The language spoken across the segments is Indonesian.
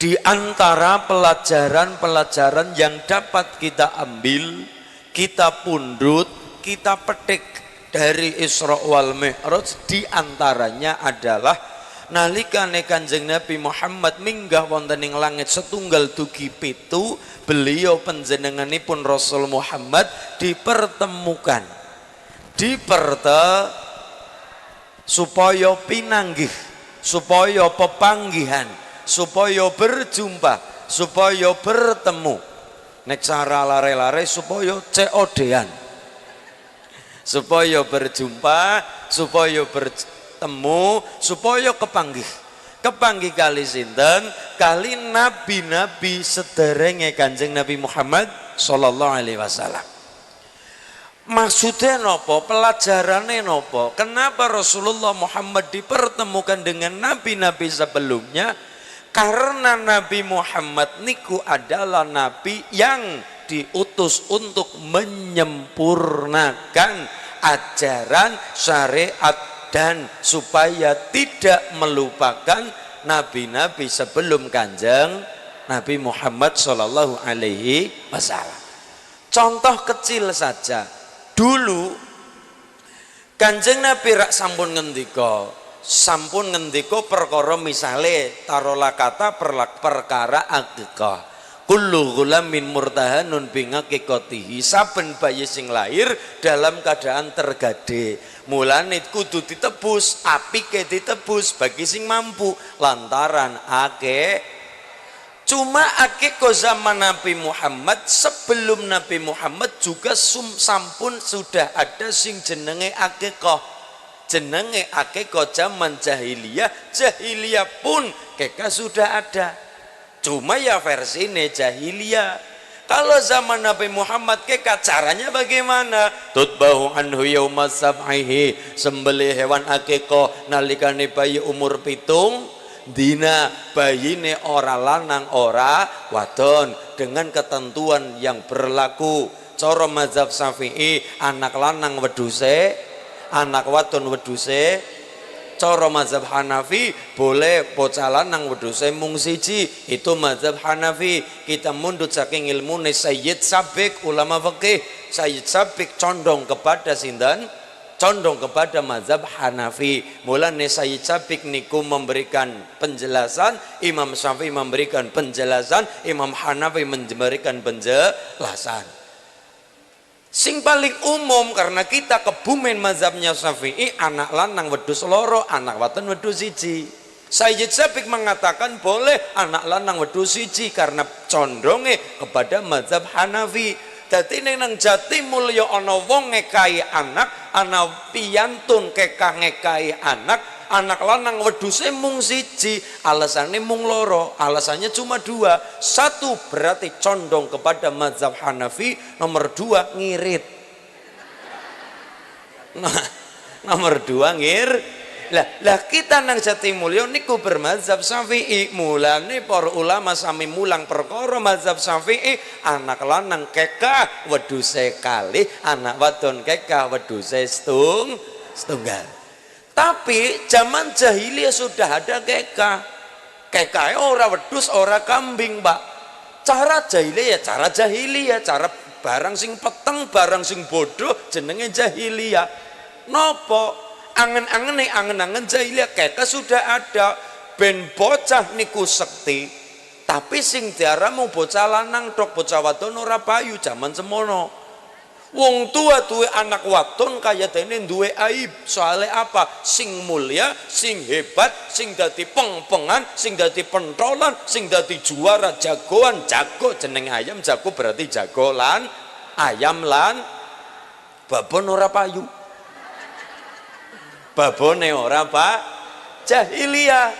Di antara pelajaran-pelajaran yang dapat kita ambil, kita pundut, kita petik dari Isra wal Mi'raj, di antaranya adalah nalikane Kanjeng Nabi Muhammad minggah wonten ing langit setunggal dugi pitu, beliau panjenenganipun Rasul Muhammad dipertemukan supaya pinanggih, supaya pepanggihan, supaya berjumpa, supaya bertemu. Nek cara lare-lare supaya COD-an, supaya berjumpa, supaya bertemu, supaya kepanggih kali sinten, kali nabi-nabi sederenge Kanjeng Nabi Muhammad sallallahu alaihi wasallam. Maksudnya nopo, pelajarannya nopo, kenapa Rasulullah Muhammad dipertemukan dengan nabi-nabi sebelumnya? Karena Nabi Muhammad niku adalah nabi yang diutus untuk menyempurnakan ajaran syariat dan supaya tidak melupakan nabi-nabi sebelum Kanjeng Nabi Muhammad sallallahu alaihi wasallam. Contoh kecil saja, dulu Kanjeng Nabi rak sampun ngendika perkara misale tarola kata perkara akikah, kullu ghulamin murtahanun bingakikotihi, saben bayi sing lahir dalam keadaan tergade, mulane kudu ditebus, apike ditebus bagi sing mampu lantaran cuma akikah zaman Nabi Muhammad. Sebelum Nabi Muhammad juga sampun sudah ada sing jenenge akikah. Jenenge akikah zaman jahiliyah pun keka sudah ada, cuma ya versinya jahiliyah. Kalau zaman Nabi Muhammad keka caranya bagaimana? Tutbahu anhu yauma sab'ihi, sembelih hewan akikah nalikane bayi umur pitung dina, bayine ora lanang ora wadon, dengan ketentuan yang berlaku. Cara mazhab Syafi'i anak lanang wedhuse, anak wadon wedhuse. Cara mazhab Hanafi boleh bocah lanang wedhuse mung siji, itu mazhab Hanafi. Kita mundut saking ilmune Sayyid Sabiq, ulama fikih. Sayyid Sabiq condong kepada sinten? Condong kepada mazhab Hanafi. Mulane Sayyid Sabiq niku memberikan penjelasan, Imam Syafi'i memberikan penjelasan, Imam Hanafi memberikan penjelasan. Sing paling umum karena kita kebumen mazhabnya Syafi'i, anak lanang wedhus loro, anak wadon wedhus siji. Sayyid Sabiq mengatakan boleh anak lanang wedhus siji karena condonge kepada mazhab Hanafi. Dadi nang Jatimulya ana wong ngekahi anak, ana piyantun kekah ngekahi anak lanang wedhuse mung siji, alasannya mung loro, alasannya cuma dua. Satu berarti condong kepada mazhab Hanafi, nomor dua ngirit. Nah, nomor dua lah kita nang Jatimulya niku bermazhab Syafi'i. Mulane para ulama sami mulang perkara mazhab Syafi'i, anak lanang kekah wedhuse kalih, anak wadon kekah wedhuse setunggal. Tapi zaman jahiliyah sudah ada kekah ora wedhus ora kambing, Pak. Cara jahiliyah, cara barang sing peteng, barang sing bodoh jenenge jahiliyah. Nopo? Angen-angen jahiliyah kekah sudah ada. Ben bocah niku sekti, tapi sing diaramu bocah lanang tok, bocah wadon ora payu zaman semono. Wong tua duwe anak wadon kaya dene duwe aib. Soale apa? Sing mulia, sing hebat, sing dadi pengpengan, sing dadi pentolan, sing dadi juara jagoan. Jago jeneng ayam, jago berarti jago lan ayam lan babon ora payu. Babone ora Pak, jahiliyah.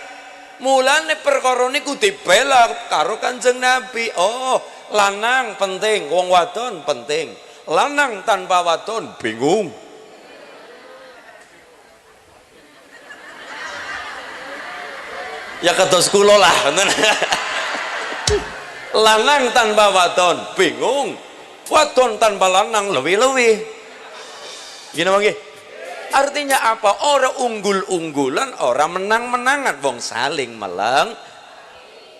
Mulane perkara niku dibela karo Kanjeng Nabi. Oh, lanang penting, wong wadon penting. Lanang tanpa wadon bingung. Ya kados kula lah, ngoten. Lanang tanpa wadon bingung. Wadon tanpa lanang lebih-lebih. Gini nggih? Artinya apa? Orang unggul-unggulan, orang menang-menangan, wong saling meleng.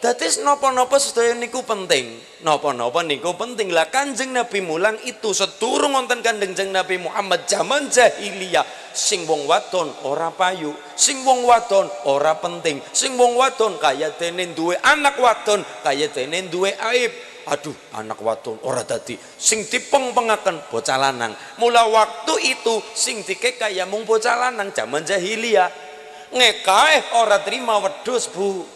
Dadi napa-napa sedaya niku penting. Napa-napa niku penting. Lah Kanjeng Nabi mulang itu sedurung wonten Kanjeng Nabi Muhammad zaman jahiliyah, sing wong wadon ora payu, sing wong wadon ora penting, sing wong wadon kaya dene duwe anak wadon, kaya dene duwe aib. Aduh, anak wadon ora dadi sing dipeng-pengaken bocah lanang. Mula waktu itu sing dikek kaya mung bocah lanang zaman jahiliyah. Ngekae ora terima wedhus, Bu.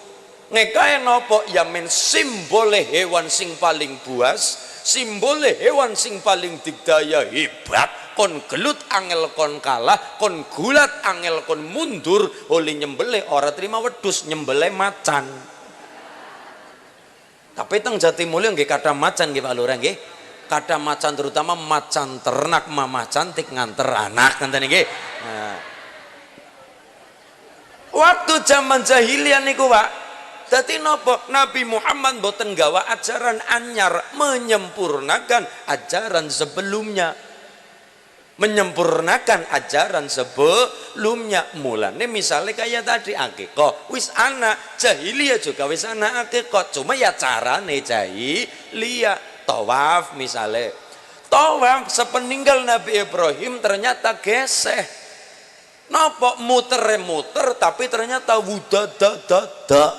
Ngekae nopo ya men simbole hewan sing paling buas, simbole hewan sing paling digdaya hebat, kon gelut angel kon kalah, kon gulat angel kon mundur, oleh nyembelih ora terima wedhus, nyembelih macan. Tapi teng Jatimulya nggih kathah macan nggih Pak Lurah nggih. Kathah macan terutama macan ternak, mamah cantik nganter anak ngenten nggih. Nah. Waktu zaman jahiliyah niku, Pak, dadi napa? Nabi Muhammad boten gawa ajaran anyar, menyempurnakan ajaran sebelumnya. Menyempurnakan ajaran sebelumnya. Mulane misalnya kayak tadi akikah wis ana, jahiliyah juga wis ana akikah, cuma ya carane jahiliyah. Tawaf misalnya, tawaf sepeninggal Nabi Ibrahim ternyata geseh. Napa muter-muter tapi ternyata wudadadada.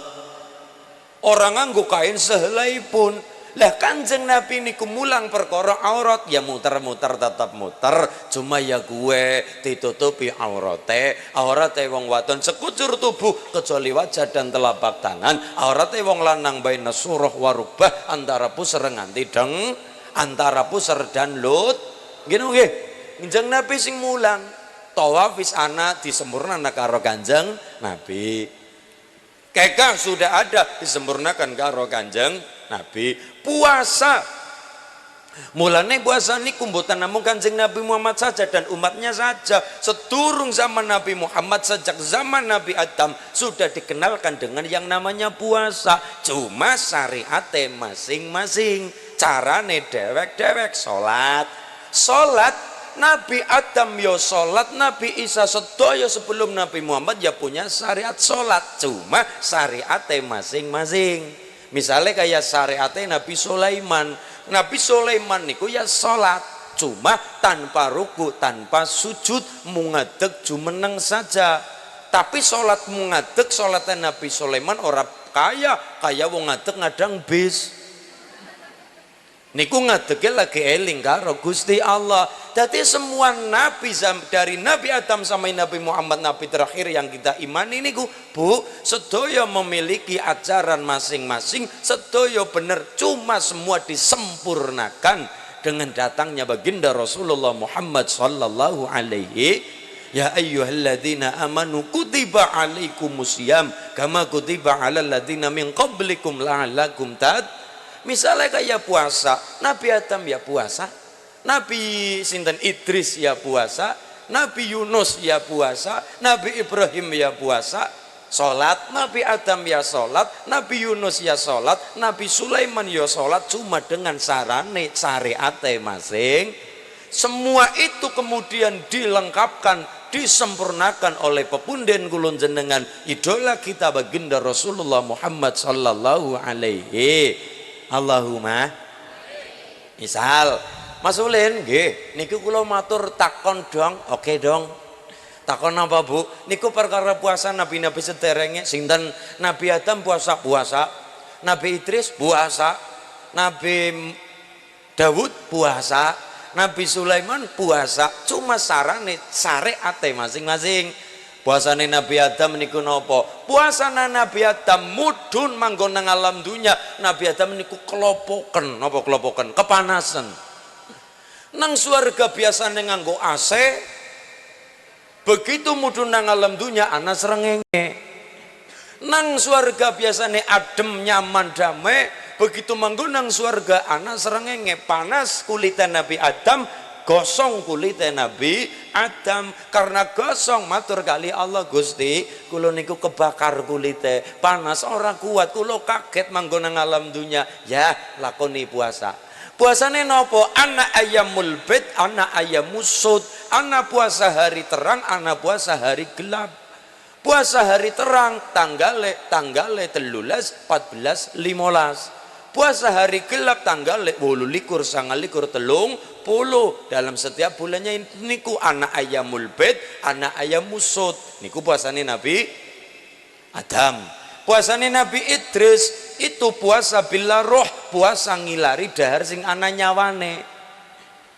Orang nganggo kain sehelai pun. Lah Kanjeng Nabi niku mulang perkara aurat ya muter-muter tetap muter, cuma ya gue ditutupi aurate wong wadon sekujur tubuh kecuali wajah dan telapak tangan, aurate wong lanang baina surah warubah antara puser nganti deng, antara puser dan lut. Ngene nggih. Kanjeng Nabi sing mulang tawaf wis ana disempurnakan karo Kanjeng Nabi. Kekah sudah ada disempurnakan karo Kanjeng Nabi. Puasa, mulane puasa niku mboten namung Kanjeng Nabi Muhammad saja dan umatnya saja. Sedurung zaman Nabi Muhammad, sejak zaman Nabi Adam sudah dikenalkan dengan yang namanya puasa. Cuma syariate masing-masing, carane dewek-dewek. Salat Nabi Adam ya salat, Nabi Isa sedaya sebelum Nabi Muhammad ya punya syariat salat, cuma syariate masing-masing. Misalnya kayak syariatnya Nabi Sulaiman. Nabi Sulaiman niku ya salat, cuma tanpa ruku, tanpa sujud, mungadeg jumeneng saja. Tapi salat mungadeg, salatnya Nabi Sulaiman ora kaya wong ngadeg ngadang bis. Niku ngadege lagi eling karo Gusti Allah. Jadi semua nabi dari Nabi Adam sampai Nabi Muhammad nabi terakhir yang kita imani niku, Bu, sedaya memiliki ajaran masing-masing, sedaya bener, cuma semua disempurnakan dengan datangnya baginda Rasulullah Muhammad sallallahu alaihi. Ya ayyuhalladzina amanu kutiba alaikumusiyam kama kutiba alal ladzina min qablikum la'allakum Misalnya kayak puasa, Nabi Adam ya puasa, Nabi Sinten Idris ya puasa, Nabi Yunus ya puasa, Nabi Ibrahim ya puasa, sholat, Nabi Adam ya sholat, Nabi Yunus ya sholat, Nabi Sulaiman ya sholat, cuma dengan sarane syariate masing. Semua itu kemudian dilengkapkan, disempurnakan oleh pepunden kulon jenengan idola kita baginda Rasulullah Muhammad sallallahu alaihi. Allahumma. Misal Mas Ulin nggih niku kula matur takon dong. Oke dong. Takon apa Bu? Niku perkara puasa nabi-nabi sederenge sinten? Nabi Adam puasa, Nabi Idris puasa, Nabi Dawud puasa, Nabi Sulaiman puasa, cuma sarane syariate masing-masing. Puasane Nabi Adam niku napa? Puasane Nabi Adam mudhun manggon nang alam dunya. Nabi Adam niku kelopoken, napa kelopoken? Kepanasan. Nang swarga biasane nganggo AC. Begitu mudhun nang alam dunya ana srengenge. Nang swarga biasane adem, nyaman, damai. Begitu manggon nang swarga ana srengenge, panas kulite Nabi Adam. Gosong kulite Nabi Adam, karena gosong matur kali Allah Gusti kula niku kebakar kulite, panas ora kuat, kula kaget manggon nang alam dunya. Ya lakoni puasa. Puasane nopo? Ana ayamul bid, ana ayamusud, ana puasa hari terang, ana puasa hari gelap. Puasa hari terang tanggale 13, 14, 15. Puasa hari gelap tanggale 28, 29, 30. Dalam setiap bulannya niku anak ayamul bait, anak ayam musud. Niku puasane Nabi Adam. Puasane Nabi Idris itu puasa bila roh, puasa ngilari dahar sing ana nyawane.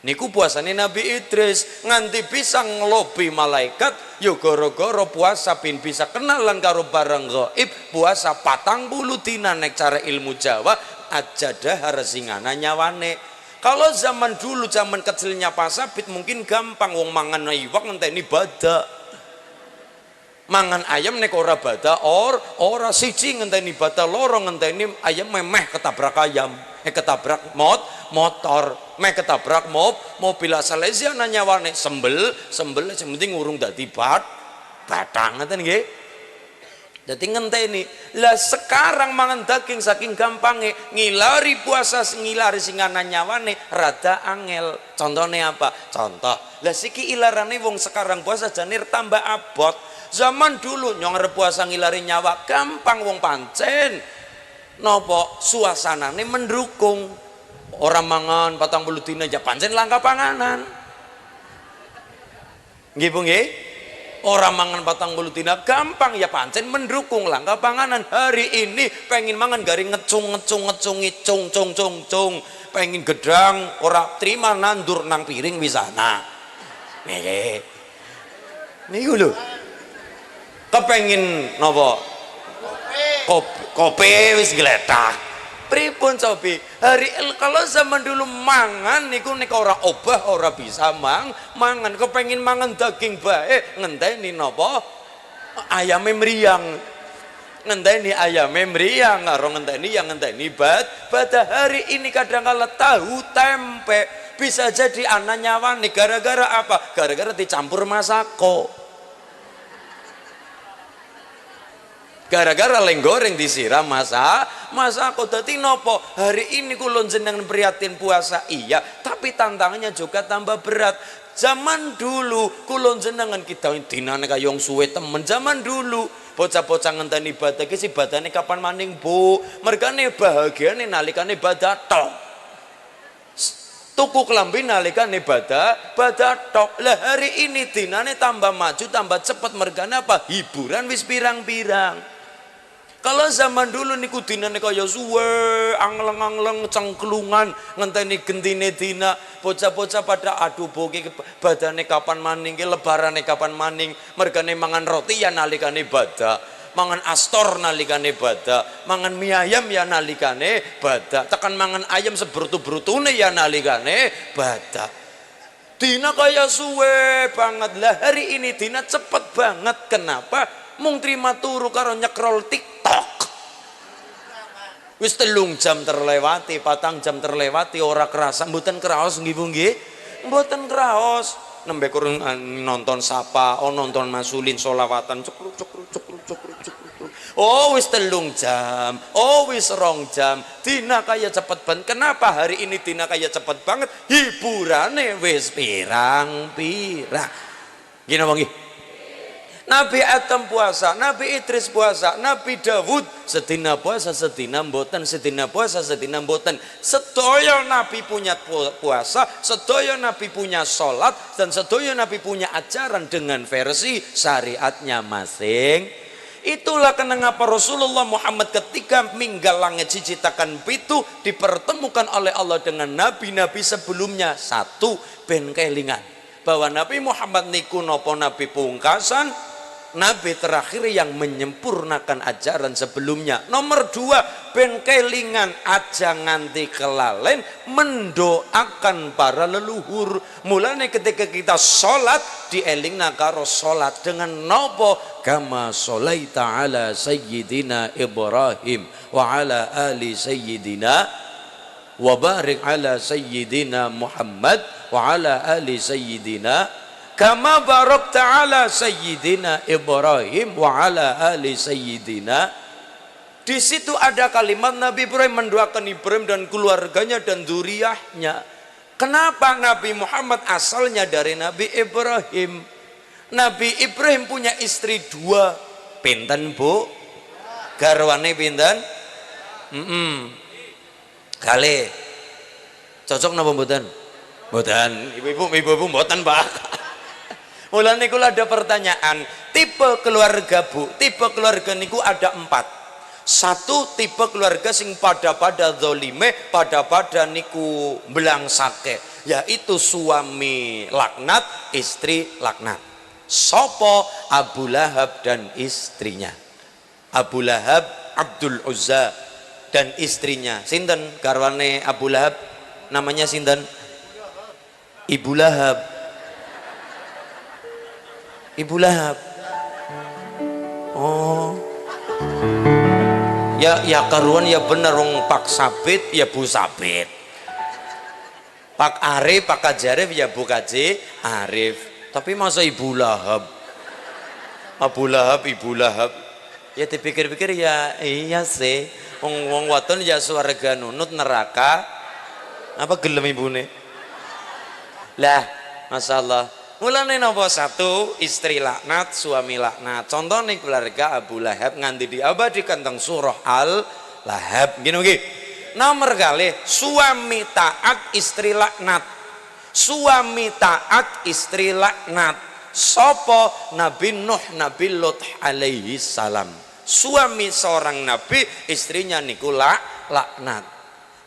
Niku puasane Nabi Idris nganti bisa ngelobi malaikat yo gara-gara puasa bin bisa kenalan karo barang gaib. Puasa 40 dina nek cara ilmu Jawa aja dahar sing ana nyawane. Kalau zaman dulu zaman kecilnya Pasabit mungkin gampang wong mangan iwak ngenteni badak. Mangan ayam nek ora bada ora siji ngenteni bada, loro ngenteni ayam memeh ketabrak ayam, ketabrak motor, meh ketabrak mobil asal ana nyawane sembel sing penting urung dadi batang ngeten nggih. Dadi ngenteni. Lah sekarang mangan daging saking gampange ngilari puasa ngilari sing ana nyawane rada angel. Contone apa? Contoh. Lah siki ilarane wong sekarang puasa janir tambah abot. Zaman dulu nyong puasa ngilari nyawa gampang wong pancen nopo suasanane mendukung. Orang mangan 40 dina aja pancen langka panganan. Nggih Bu nggih? Orang mangan 40 dina gampang ya pancen mendukung langka panganan. Hari ini pengen mangan garing ngecungi cung. Pengen gedang ora terima nandur nang piring wisana. Nggih. Niku lho. Kepengin napa? Kopi wis gletak. Pripun cobi? Kalau zaman dulu mangan niku nek ora obah ora bisa mangan. Kepengin mangan daging bae ngenteni napa? Ayame mriyang. Ngenteni ayame mriyang karo ngenteni yang ngenteni pada hari ini kadang kala tahu tempe bisa jadi anak nyawane gara-gara apa? Gara-gara dicampur masako. Gara-gara leng goreng disiram masako. Dadi nopo hari ini kulon jenengan prihatin puasa iya, tapi tantangannya juga tambah berat. Zaman dulu kulon jenengan kita dinane kayong suwe temen. Zaman dulu bocah-bocah ngenteni ibadah ki ibadahne kapan maning Bu. Mergane bahagiane nalikane ibadah tok. Tuku kelambi nalikane ibadah tok. Lah hari ini dinane tambah maju tambah cepet mergane apa? Hiburan wis pirang-pirang. Kalau zaman dulu niku dinane kaya suwe, angleng-angleng cengklungan ngenteni gentine dina, bocah-bocah pada aduh boke badane kapan maning, lebarane kapan maning, mergane mangan roti ya nalikane ibadah, mangan astor nalikane ibadah, mangan mie ayam ya nalikane ibadah, tekan mangan ayam sebrutu-brutune ya nalikane ibadah. Dina kaya suwe banget. Lah hari ini dina cepet banget. Kenapa? Mung terima turu karo nyekrol TikTok. Wis 3 jam terlewati, 4 jam terlewati ora kerasa. Mboten kraos nggih Bu nggih. Mboten kraos. Nembe kurang nonton Sapa, nonton Masulin sholawatan cekruk. Oh wis 3 jam, oh wis 2 jam. Dina kaya cepet banget. Kenapa hari ini dina kaya cepet banget? Hiburane wis pirang-pirang. Gini apa nggih? Nabi Adam puasa, Nabi Idris puasa, Nabi Dawud sedina puasa sedina mboten, sedina puasa sedina mboten. Sedaya Nabi punya puasa, sedaya Nabi punya sholat, dan sedaya Nabi punya ajaran dengan versi syariatnya masing. Itulah kenapa Rasulullah Muhammad ketika minggal langit cicitakan pitu dipertemukan oleh Allah dengan nabi-nabi sebelumnya. Satu, ben kelingan bahwa Nabi Muhammad niku nopo nabi pungkasan, nabi terakhir yang menyempurnakan ajaran sebelumnya. Nomor 2, ben kelingan aja nganti kelalen mendoakan para leluhur. Mulane ketika kita sholat dielingna karo sholat dengan nopo? Kama sholaita ala sayyidina Ibrahim wa ala ali sayyidina wa barik ala sayyidina Muhammad wa ala ali sayyidina kama barakta ala sayyidina Ibrahim wa ala ali sayyidina. Di situ ada kalimat Nabi Ibrahim mendoakan Ibrahim dan keluarganya dan dzurriyyahnya. Kenapa? Nabi Muhammad asalnya dari Nabi Ibrahim. Nabi Ibrahim punya istri 2, Pinten Bu? Garwane pinten? Kali cocok napa mboten? Mboten. Ibu-ibu mboten, Pak. Mulane kula ada pertanyaan, tipe keluarga Bu, tipe keluarga niku ada 4. Satu, tipe keluarga sing pada zolime, pada niku belangsake, yaitu suami laknat, istri laknat. Sopo? Abu Lahab dan istrinya. Abu Lahab, Abdul Uzza dan istrinya. Sinten garwane Abu Lahab? Namanya sinten? Ibu Lahab. Ibu Lahab. Oh. Ya karuan ya bener wong Pak Sabit ya Bu Sabit. Pak Arif, Pak Kajarif ya Bu Kaji Arif. Tapi masa Ibu Lahab? Abu Lahab, Ibu Lahab. Ya dipikir-pikir ya iya sih. Wong waton ya swarga nunut neraka. Apa gelem ibune? Lah, masyaallah. Mulane napa? Satu, istri laknat, suami laknat. Contoh nih keluarga Abu Lahab nganti diabadikan teng surah Al-Lahab. Gini nggih. Nomor kali suami taat, istri laknat. Suami taat, istri laknat. Sopo? Nabi Nuh, Nabi Lut alaihi salam. Suami seorang nabi, istrinya niku laknat.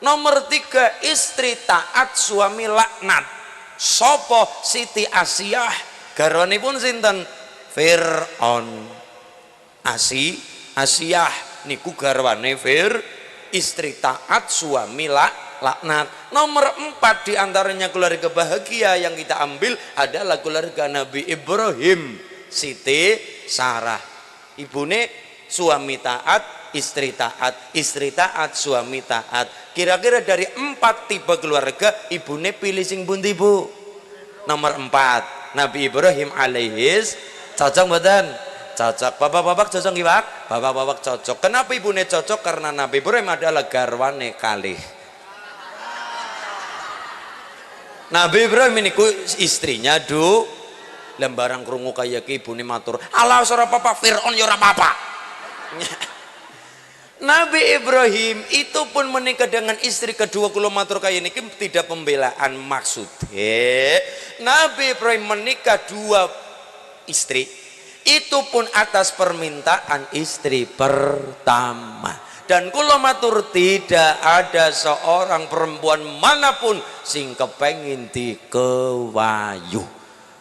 Nomor 3, istri taat, suami laknat. Sopo? Siti Asiyah, garwanipun sinten? Fir'aun. Asiyah niku garwane istri taat, suami laknat. Nomor 4 diantaranya keluarga bahagia yang kita ambil adalah keluarga Nabi Ibrahim, Siti Sarah. Ibune suami taat, istri taat, suami taat. Kira-kira dari 4 tipe keluarga, ibune pilih sing pundi Bu? Nomor 4, Nabi Ibrahim alaihis. Cocok mboten? Cocok. Bapak-bapak cocok nggih, Pak? Bapak-bapak cocok. Kenapa ibune cocok? Karena Nabi Ibrahim adalah garwane kalih. Nabi Ibrahim ini istrinya lembarang krungu kaya ki ibune matur, "Alah ora apa-apa, Firaun ya ora apa-apa." Nabi Ibrahim itu pun menikah dengan istri kedua kula matur kaya niki tidak pembelaan, maksudnya Nabi Ibrahim menikah 2 istri itu pun atas permintaan istri pertama. Dan kula matur tidak ada seorang perempuan manapun sing kepengin dikewayu,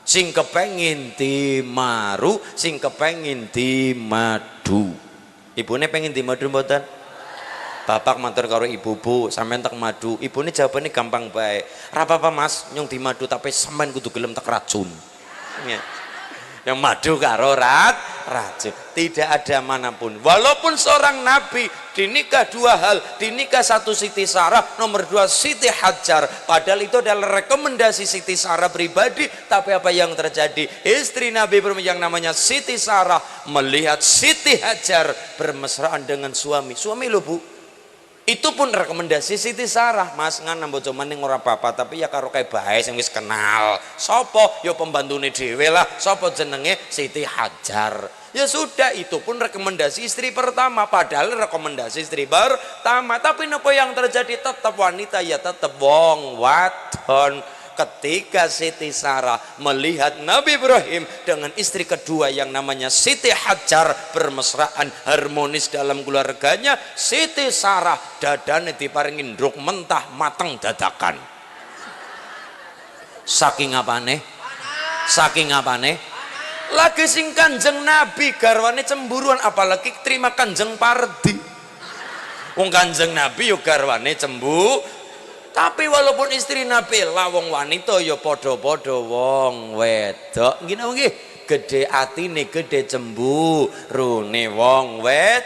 sing kepengin dimaru, sing kepengin dimadu. Ibune pengen dimadu mboten? Bapak matur karo ibu, Bu, sampean tak madu. Ibune jawabane gampang bae. Ora apa-apa Mas, nyong dimadu tapi sampean kudu gelem tak racun. Ya. Yang madu karo racun. Tidak ada manapun. Walaupun seorang nabi dinikah 2 hal, dinikah 1 Siti Sarah, nomor 2 Siti Hajar. Padahal itu adalah rekomendasi Siti Sarah pribadi, tapi apa yang terjadi? Istri Nabi Ibrahim yang namanya Siti Sarah melihat Siti Hajar bermesraan dengan suami lo Bu. Itu pun rekomendasi Siti Sarah. Mas ngan bojo maning ora apa-apa, tapi ya karo kae bae sing wis kenal. Sopo? Ya pembantune dhewe lah. Sopo jenenge? Siti Hajar. Ya sudah, itu pun rekomendasi istri pertama, padahal rekomendasi istri pertama. Tapi napa yang terjadi? Tetap wanita ya tetap wong wadon. Ketika Siti Sarah melihat Nabi Ibrahim dengan istri kedua yang namanya Siti Hajar bermesraan harmonis dalam keluarganya, Siti Sarah dadane diparingi ndruk mentah mateng dadakan. Saking apane? Lagi sing Kanjeng Nabi garwane cemburuan, apalagi terima Kanjeng Pardi. Wong Kanjeng Nabi yo garwane tapi walaupun istri Nabi lah wong wanita ya padha-padha wong wedok. Nggih gede atine, gede cemburune wong wed.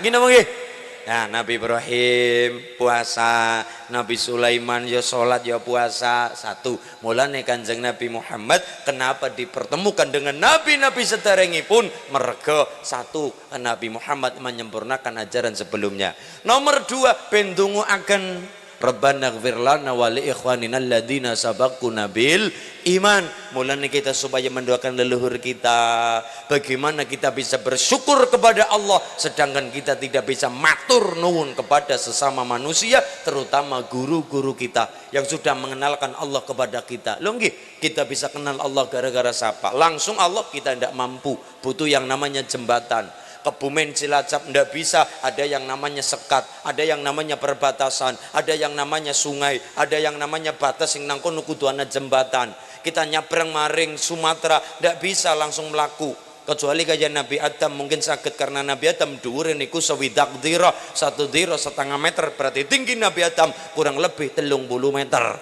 Nggih. Nah, Nabi Ibrahim puasa, Nabi Sulaiman ya salat ya puasa. 1. Mulane Kanjeng Nabi Muhammad kenapa dipertemukan dengan nabi-nabi sederengipun? Merga 1, Nabi Muhammad menyempurnakan ajaran sebelumnya. Nomor 2, ben ndonga akan Rabbana ighfir lana wa li ikhwanina alladziina sabaquna bil iman. Mulanya kita supaya mendoakan leluhur kita, bagaimana kita bisa bersyukur kepada Allah sedangkan kita tidak bisa matur nuwun kepada sesama manusia, terutama guru-guru kita yang sudah mengenalkan Allah kepada kita. Loh nggih, kita bisa kenal Allah gara-gara siapa? Langsung Allah kita tidak mampu, butuh yang namanya jembatan. Kebumen Cilacap ndak bisa, ada yang namanya sekat, ada yang namanya perbatasan, ada yang namanya sungai, ada yang namanya batas yang nangkono kudu ana jembatan. Kita nyabrang maring Sumatera ndak bisa langsung melaku, kecuali kayak Nabi Adam mungkin sakit karena Nabi Adam dhuwure niku sewidak dhira, 1 dhira 1,5 meter, berarti tinggi Nabi Adam kurang lebih 30 meter.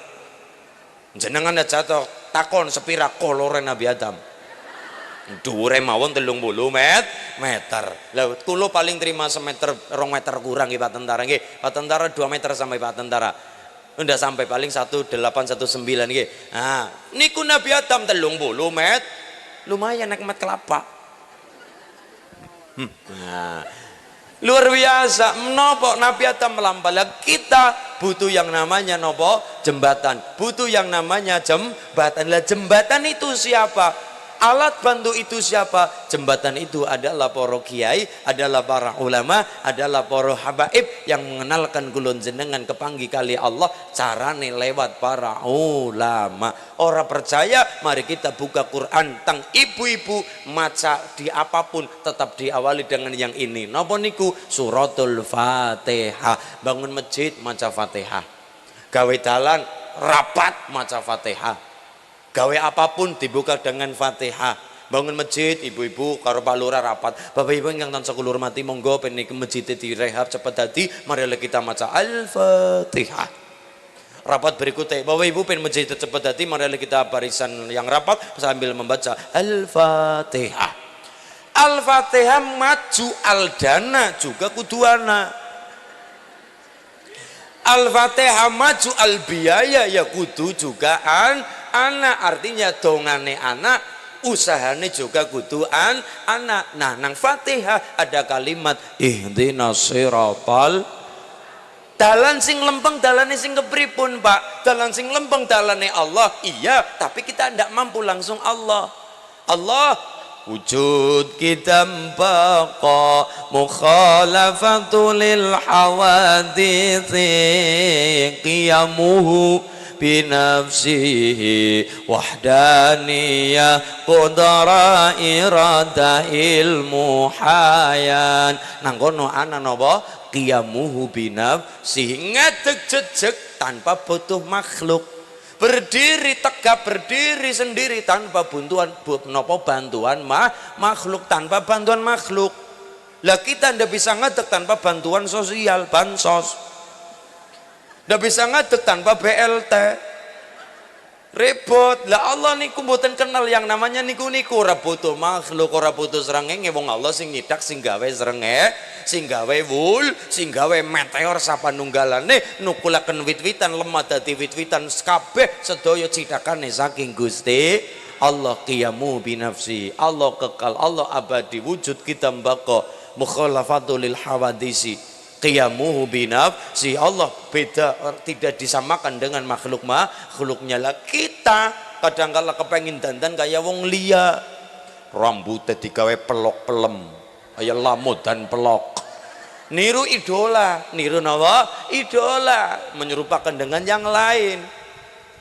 Jenengan jatuh takon sepira kolore Nabi Adam. Dhuwure mawon 30 meter. Lah kula paling terima semeter 2 meter kurang nggih Pak Tentara nggih. Pak Tentara 2 meter sampai Pak Tentara. Ndak sampai paling 1819 nggih. Nah, niku Nabi Adam 30 meter. Lumayan naik met kelapa. Nah, luar biasa. Menapa Nabi Adam melampau. Kita butuh yang namanya nopo? Jembatan. Butuh yang namanya jembatan. Lah jembatan itu siapa? Alat bantu itu siapa? Jembatan itu adalah para kiai, adalah para ulama, adalah para habaib yang mengenalkan kulon jenengan kepanggi kali Allah, carane lewat para ulama. Orang percaya, mari kita buka Quran tang ibu-ibu maca di apapun tetap diawali dengan yang ini. Napa niku? Suratul Fatihah. Bangun masjid maca Fatihah. Gawe dalan rapat maca Fatihah. Gawe apapun dibuka dengan Fatihah. Bangun masjid, ibu-ibu karo Pak Lurah rapat. Bapak Ibu yang tansah kula hormati, monggo ben niki masjid direhab cepet dadi, mari kita maca Al-Fatihah. Rapat berikutnya, Bapak Ibu pengen masjid cepet dadi, mari kita barisan yang rapat sambil membaca Al-Fatihah. Al-Fatihah maju al-dana juga kuduana. Al-Fatihah maju al-biaya ya kudu juga anak, artinya dongane anak, usahane juga kudu anak. Nah, nang Fatihah ada kalimat ihdinas siratal, dalan sing lempeng dalane sing kepripun Pak? Dalan sing lempeng dalane Allah. Iya, tapi kita ndak mampu langsung Allah. Wujud kita baqa mukhalafatu lil hawadithi qiyamuhu binafsihi wahdaniyah qudara irada ilmu hayan. Nang kono ana napa? Qiyamuhu binafsihi, ngadeg jejeg tanpa butuh makhluk, berdiri tegap, berdiri sendiri tanpa bantuan makhluk, tanpa bantuan makhluk. Lah kita ndak bisa ngadeg tanpa bantuan sosial, bansos. Ndak bisa ngadeg tanpa BLT. Repot. Lah Allah niku mboten kenal yang namanya niku ora butuh makhluk, ora butuh srengenge, wong Allah sing nyidak, sing gawe srenge, sing gawe wul, sing gawe meteor sapanunggalane, nukulaken wit-witan lemah dadi wit-witan kabeh sedaya cidakane saking Gusti Allah. Qiyamu binafsi, Allah kekal, Allah abadi, wujud kita mbaka mukhalafatul lil hawadisi. Qiyamuhu binafsi, Allah beda, tidak disamakan dengan makhluknya lah. Kita kadang-kala kepengin dandan kayak wong liya, rambutnya digawe pelok pelem kayak lamut dan pelok, niru idola, niru nawa idola, menyerupakan dengan yang lain.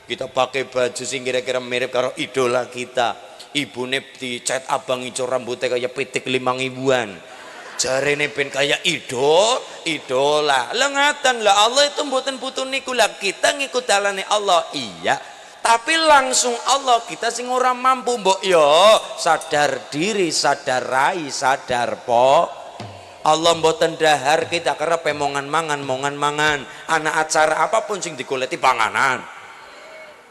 Kita pakai baju sing kira-kira mirip karo idola kita, ibune dicat abang ijo rambutnya kayak pitik 5.000-an, jarene ben kaya idola. Lengatan lah Allah itu mboten butuh niku lah, kita ngikut dalane Allah. Iya, tapi langsung Allah kita sing ora mampu mbok yo sadar diri, sadar rai, sadar po. Allah mboten dahar kita karena pemongan mangan. Anak acara apapun sing digoleti panganan.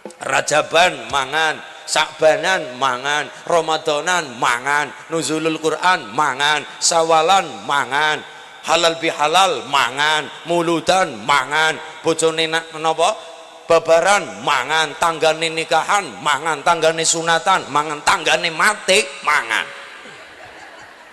Rajaban mangan, Sakbanan mangan, Ramadanan mangan, Nuzulul Quran mangan, Sawalan mangan, halal bihalal mangan, muludan mangan, bojone napa babaran mangan, tanggane nikahan mangan, tanggane sunatan mangan, tanggane mati mangan.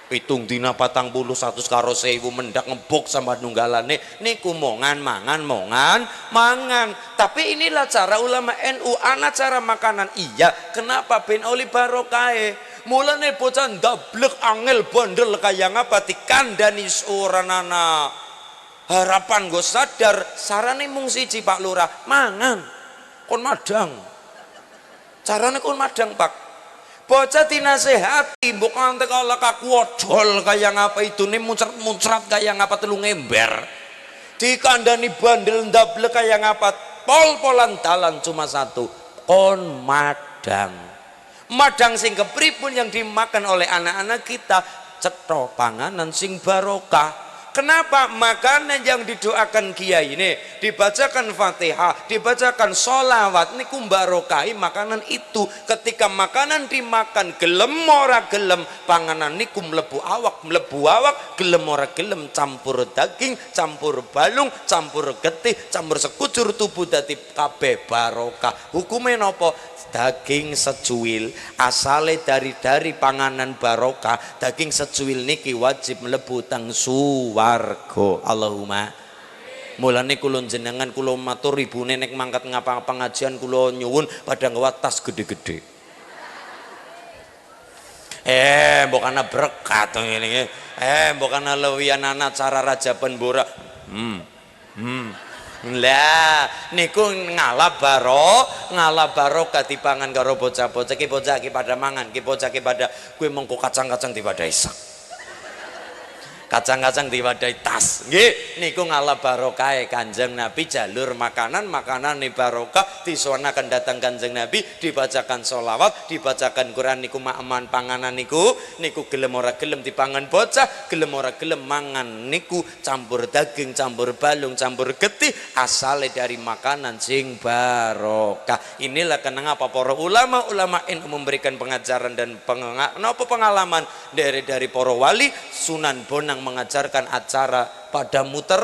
pitung dina 40 100 karo 1000 mendak ngebok sama nunggalane niku mongan mangan. Tapi inilah cara ulama NU, ana cara makanan iya. Kenapa ben oli barokahe? Mulane bocah ndablek angel bandel kaya ngapa dikandani seorang anak. Harapan gue sadar sarane mung siji Pak Lurah, mangan kon madang. Carane kon madang Pak. Bocah dinasehati mbok ngantek ala kaku odol kaya ngapa itu nih muncrat kaya ngapa telu ngember dikandani bandel ndablek kaya ngapa pol-polan dalan cuma satu kon madang sing kepripun yang dimakan oleh anak-anak kita cetha panganan sing barokah. Kenapa? Makanan yang didoakan kiai ini dibacakan Fatihah, dibacakan sholawat niku barokahi makanan itu. Ketika makanan dimakan gelem ora gelem panganan niku mlebu awak gelem ora gelem campur daging, campur balung, campur getih, campur sekujur tubuh dadi kabeh barokah. Hukume napa? Daging secuil asale dari panganan barokah. Daging secuil niki wajib mlebu teng suwarga. Allahumma. Mulane kula jenengan kula matur ribune nek mangkat ngapa pengajian kula nyuwun pada nggawa tas gede-gede. Mbok ana berkat ngene. Mbok ana lewian ana cara rajaban bora. Lah niku ngalah barokah dipangan karo bocah-bocah ki bocah ki pada mangan ki bocah ki pada kuwi mengko kacang-kacang diwadai sak kacang-kacang diwadai tas nggih niku ngalah barokahe Kanjeng Nabi jalur makanan nih barokah disuwanaken datang Kanjeng Nabi dibacakan sholawat dibacakan Quran niku makman panganan niku gelem ora gelem dipangan bocah gelem ora gelem mangan niku campur daging campur balung campur getih asale dari makanan sing barokah. Inilah kenapa para ulama NU memberikan pengajaran dan pengalaman dari para wali Sunan Bonang mengajarkan acara pada muter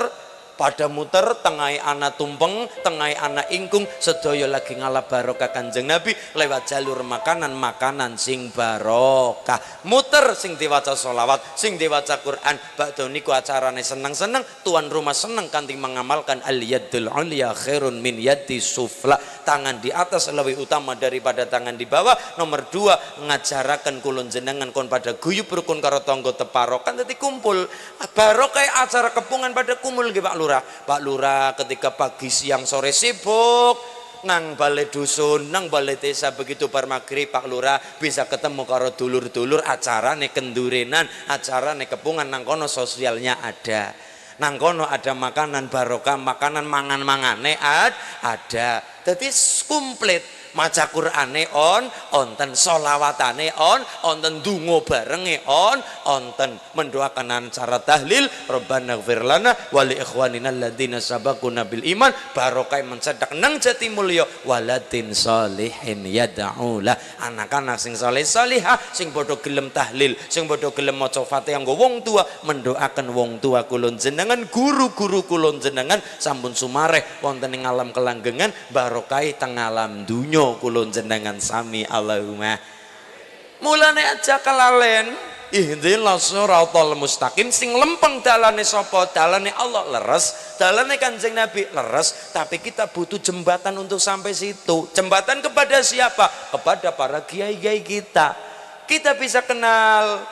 tengai anak tumpeng tengai anak ingkung sedaya lagi ngalah barokah Kanjeng Nabi lewat jalur makanan sing barokah muter sing diwaca sholawat sing diwaca Quran bakdo niku acarane seneng-seneng tuan rumah seneng kanthi mengamalkan al yadul ulya khairun min yadi sufla tangan di atas lebih utama daripada tangan di bawah. Nomor 2 ngajaraken kulon jenengan kon pada guyub rukun karo tangga teparokan dadi kumpul barokah acara kepungan pada kumpul nggih Pak Lurah ketika pagi siang sore sibuk nang balai dusun nang balai desa begitu bar maghrib Pak Lurah bisa ketemu karo dulur-dulur acara nih kendurenan acara nih kepungan nang kono sosialnya ada nang kono ada makanan barokah makanan mangan-mangane ada jadi komplit maca Qur'ane onten sholawatane onten dungo barenge onten mendoakan acara tahlil Rabbana ighfir lana wa li ikhwanina alladzina sabaquna bil iman barokah mencedak nang jati mulya waladin sholihin yad'ula anak-anak sing saleh salihah sing padha gelem tahlil sing padha gelem maca Fatihah nggo wong tua mendoakan wong tua kulon jenengan guru-guru kulon jenengan sampun sumareh wonten ing alam kelanggengan barokah teng alam dunya kulon jenengan sami Allahumma. Mulane aja kelalen ihdinas siratal mustaqim sing lempeng dalane sapa dalane Allah leres dalane Kanjeng Nabi leres tapi kita butuh jembatan untuk sampai situ. Jembatan kepada siapa? Kepada para kiai-kiai kita bisa kenal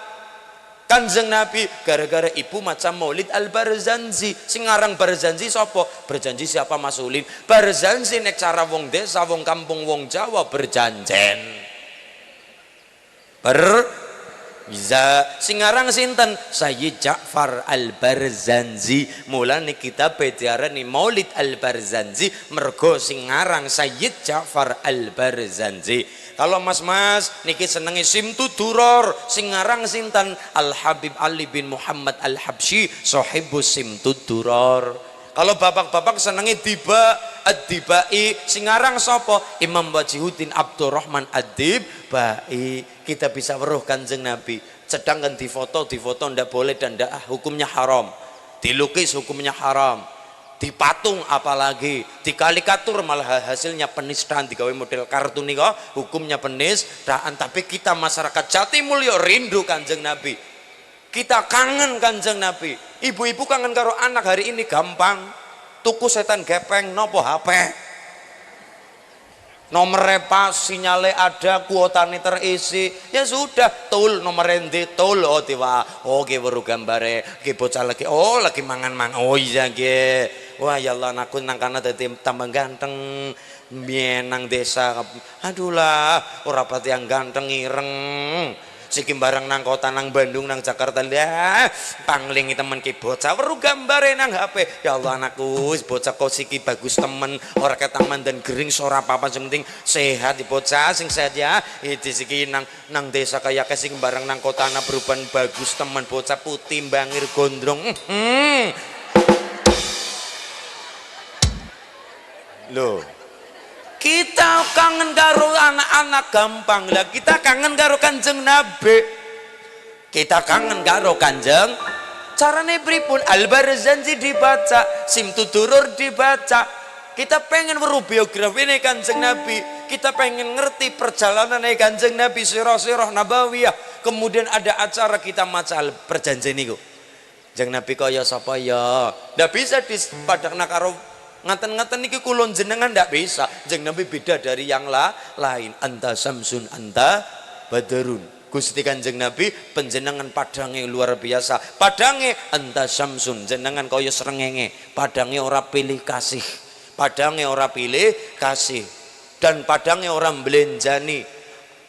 Kanjeng Nabi gara-gara ibu macam Maulid Al-Barzanji sing aran Barzanji sapa? Berjanji siapa Mas Ulin? Barzanji nek cara wong desa wong kampung wong Jawa berjanjen. Bisa sing aran sinten? Sayyid Ja'far Al-Barzanji. Mulane kita diarani Maulid Al-Barzanji mergo sing aran Sayyid Ja'far Al-Barzanji. Kalau mas-mas niki senengi simtu duror sing ngarang sinten Al Habib Ali bin Muhammad Al Habsyi sahibus simtu duror. Kalau bapak-bapak senengi diba ad-dibai sing ngarang sapa Imam Wajihuddin Abdurrahman ad-Dibai. Kita bisa weruh Kanjeng Nabi sedangkan difoto ndak boleh dan ndak hukumnya haram, dilukis hukumnya haram, dipatung apalagi dikarikatur malah hasilnya penistaan digawe model kartun nih hukumnya penistaan. Tapi kita masyarakat Jatimulyo rindu Kanjeng Nabi Kita kangen Kanjeng Nabi. Ibu-ibu kangen karo anak hari ini gampang. Tuku setan gepeng nopo HP. Nomornya pas, sinyalnya ada, kuotanya terisi, ya sudah, tul nomor endi tul, oh tiba, oh ki baru gambare, ki bocah lagi, oh lagi mangan, oh iya ki, wah ya Allah anakku nang kana dadi tambah ganteng, biyen nang desa, aduh lah, ora pati yang ganteng ireng, siki barang nang kota nang Bandung nang Jakarta lah, panglingi temen ki bocah, baru gambare nang HP, ya Allah anakku, bocah kok siki bagus temen, ora ketang mandan gering, ora apa-apa, yang penting sehat di bocah, sing sehat ya, itu siki nang desa kayak sing barang nang kota nang perubahan bagus temen bocah putih bangir gondrong, loh. Kita kangen karo anak-anak gampang lah, kita kangen karo Kanjeng Nabi, kita kangen karo Kanjeng. Carane pripun? Al-Barzanji dibaca, Simtudurur dibaca. Kita pengen weruh biografi ini Kanjeng Nabi, kita pengen ngerti perjalanan Kanjeng Nabi, sirah-sirah nabawiyah. Kemudian ada acara kita maca perjanjian niku. Kanjeng Nabi kaya sapa ya? Ndak bisa dipadakna karo ngaten-ngaten niki kulon jenengan ndak bisa. Kanjeng Nabi beda dari yang lain. Anta samsun anta badrun. Gusti Kanjeng Nabi penjenengan padange luar biasa. Padange anta samsun, jenengan kaya srengenge. Padange ora pilih kasih. Padange ora pilih kasih. Dan padange ora mblenjani.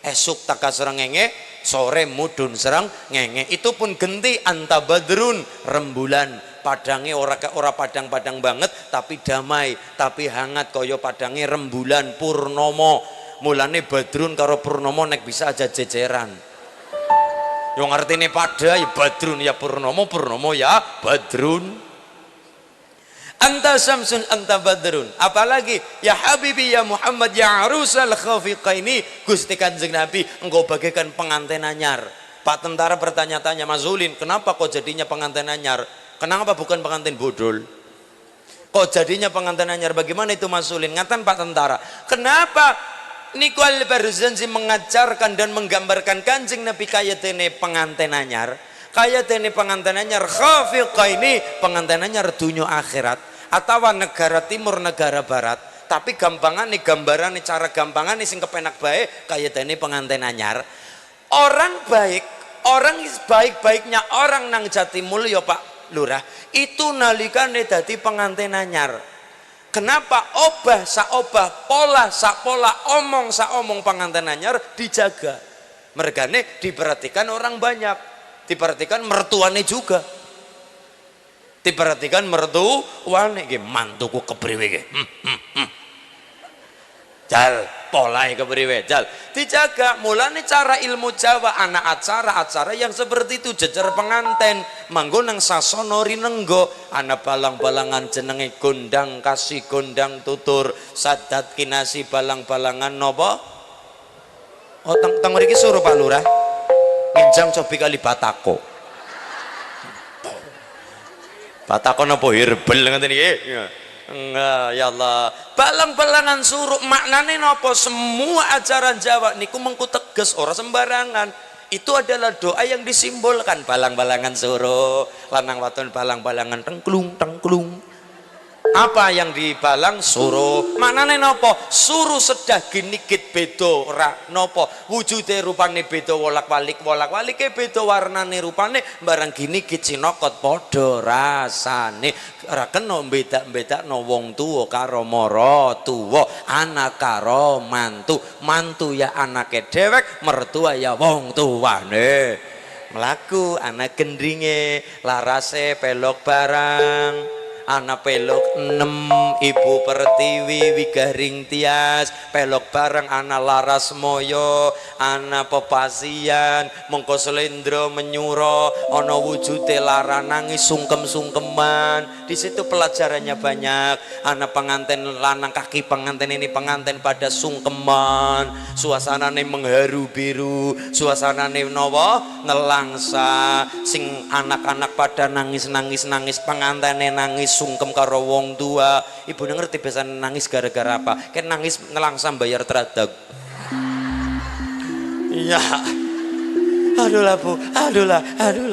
Esuk taka srengenge, sore mudun srengenge. Itu pun genti anta badrun, rembulan. Padange ora padang-padang banget tapi damai, tapi hangat kaya padange rembulan purnomo. Mulane badrun karo purnomo nek bisa aja jejeran. Yang artine pada ya badrun ya purnomo, purnomo ya badrun. Anta samsun anta badrun. Apalagi ya habibi ya Muhammad ya arusal khafiqaini. Gusti Kanjeng Nabi engkau bagaikan pengantin anyar. Pak tentara bertanya-tanya, Mas Zulin, kenapa kok jadinya pengantin anyar? Kenapa bukan pengantin bodol? Kok jadinya pengantin anyar? Bagaimana itu Mas Zulin? Ngatan Pak tentara. Kenapa niku Al-Barzanji mengajarkan dan menggambarkan Kanjeng Nabi kaya dene pengantin anyar? Kaya dene pengantin anyar khafiqah ini pengantin anyar dunia akhirat atau negara timur negara barat. Tapi gampangan nih gambaran nih cara gampangan nih sing kepenak baik kaya dene pengantin anyar. Orang baik, orang baik-baiknya orang nang Jatimulyo Pak Lurah itu nalikane dadi pengantin anyar. Kenapa? Obah saobah, pola sapola, omong saomong pengantin anyar dijaga. Mergane diperhatikan orang banyak, diperhatikan mertuane juga. Diperhatikan mertuane nggih mantuku kepriwe nggih. Jal polai kepriwe jal dijaga. Mulane cara ilmu Jawa anak acara-acara yang seperti itu jejer penganten manggo nang sasana rinenggo ana balang-balangan jenenge gondang kasih gondang tutur sadat kinasi balang-balangan napa oh teng mriki suruh Pak Lurah nginjang cobi kali batako napa herbal ngoten iki enggak ya Allah balang-balangan suruh maknane napa semua ajaran Jawa niku mengku teges ora sembarangan itu adalah doa yang disimbolkan balang-balangan suruh lanang waton balang-balangan tengklung apa yang dibalang suruh maknane napa suruh sedah ginikit beda ora napa wujude rupane beda wolak-walik beda warnane rupane barang ginikit sinokot padha rasane ora kena beda-bedakno wong tuwa karo mara tuwa anak karo mantu ya anake dhewek mertua ya wong tuwane mlaku anak gendringe larase pelok barang anak pelok 6 ibu pertiwi wigaring tias pelok bareng anak laras moyo anak pepasian mengko selendro menyuro ono wujude lara nangis sungkem-sungkeman di situ pelajarannya banyak anak pengantin lanang kaki pengantin ini pengantin pada sungkeman suasanane mengharu biru suasanane nawa nelangsa sing anak-anak pada nangis pengantene nangis sungkem karo wong tua ibu ngerti biasa nangis gara-gara apa kan nangis ngelangsam bayar teradak iya adulah Bu, adulah.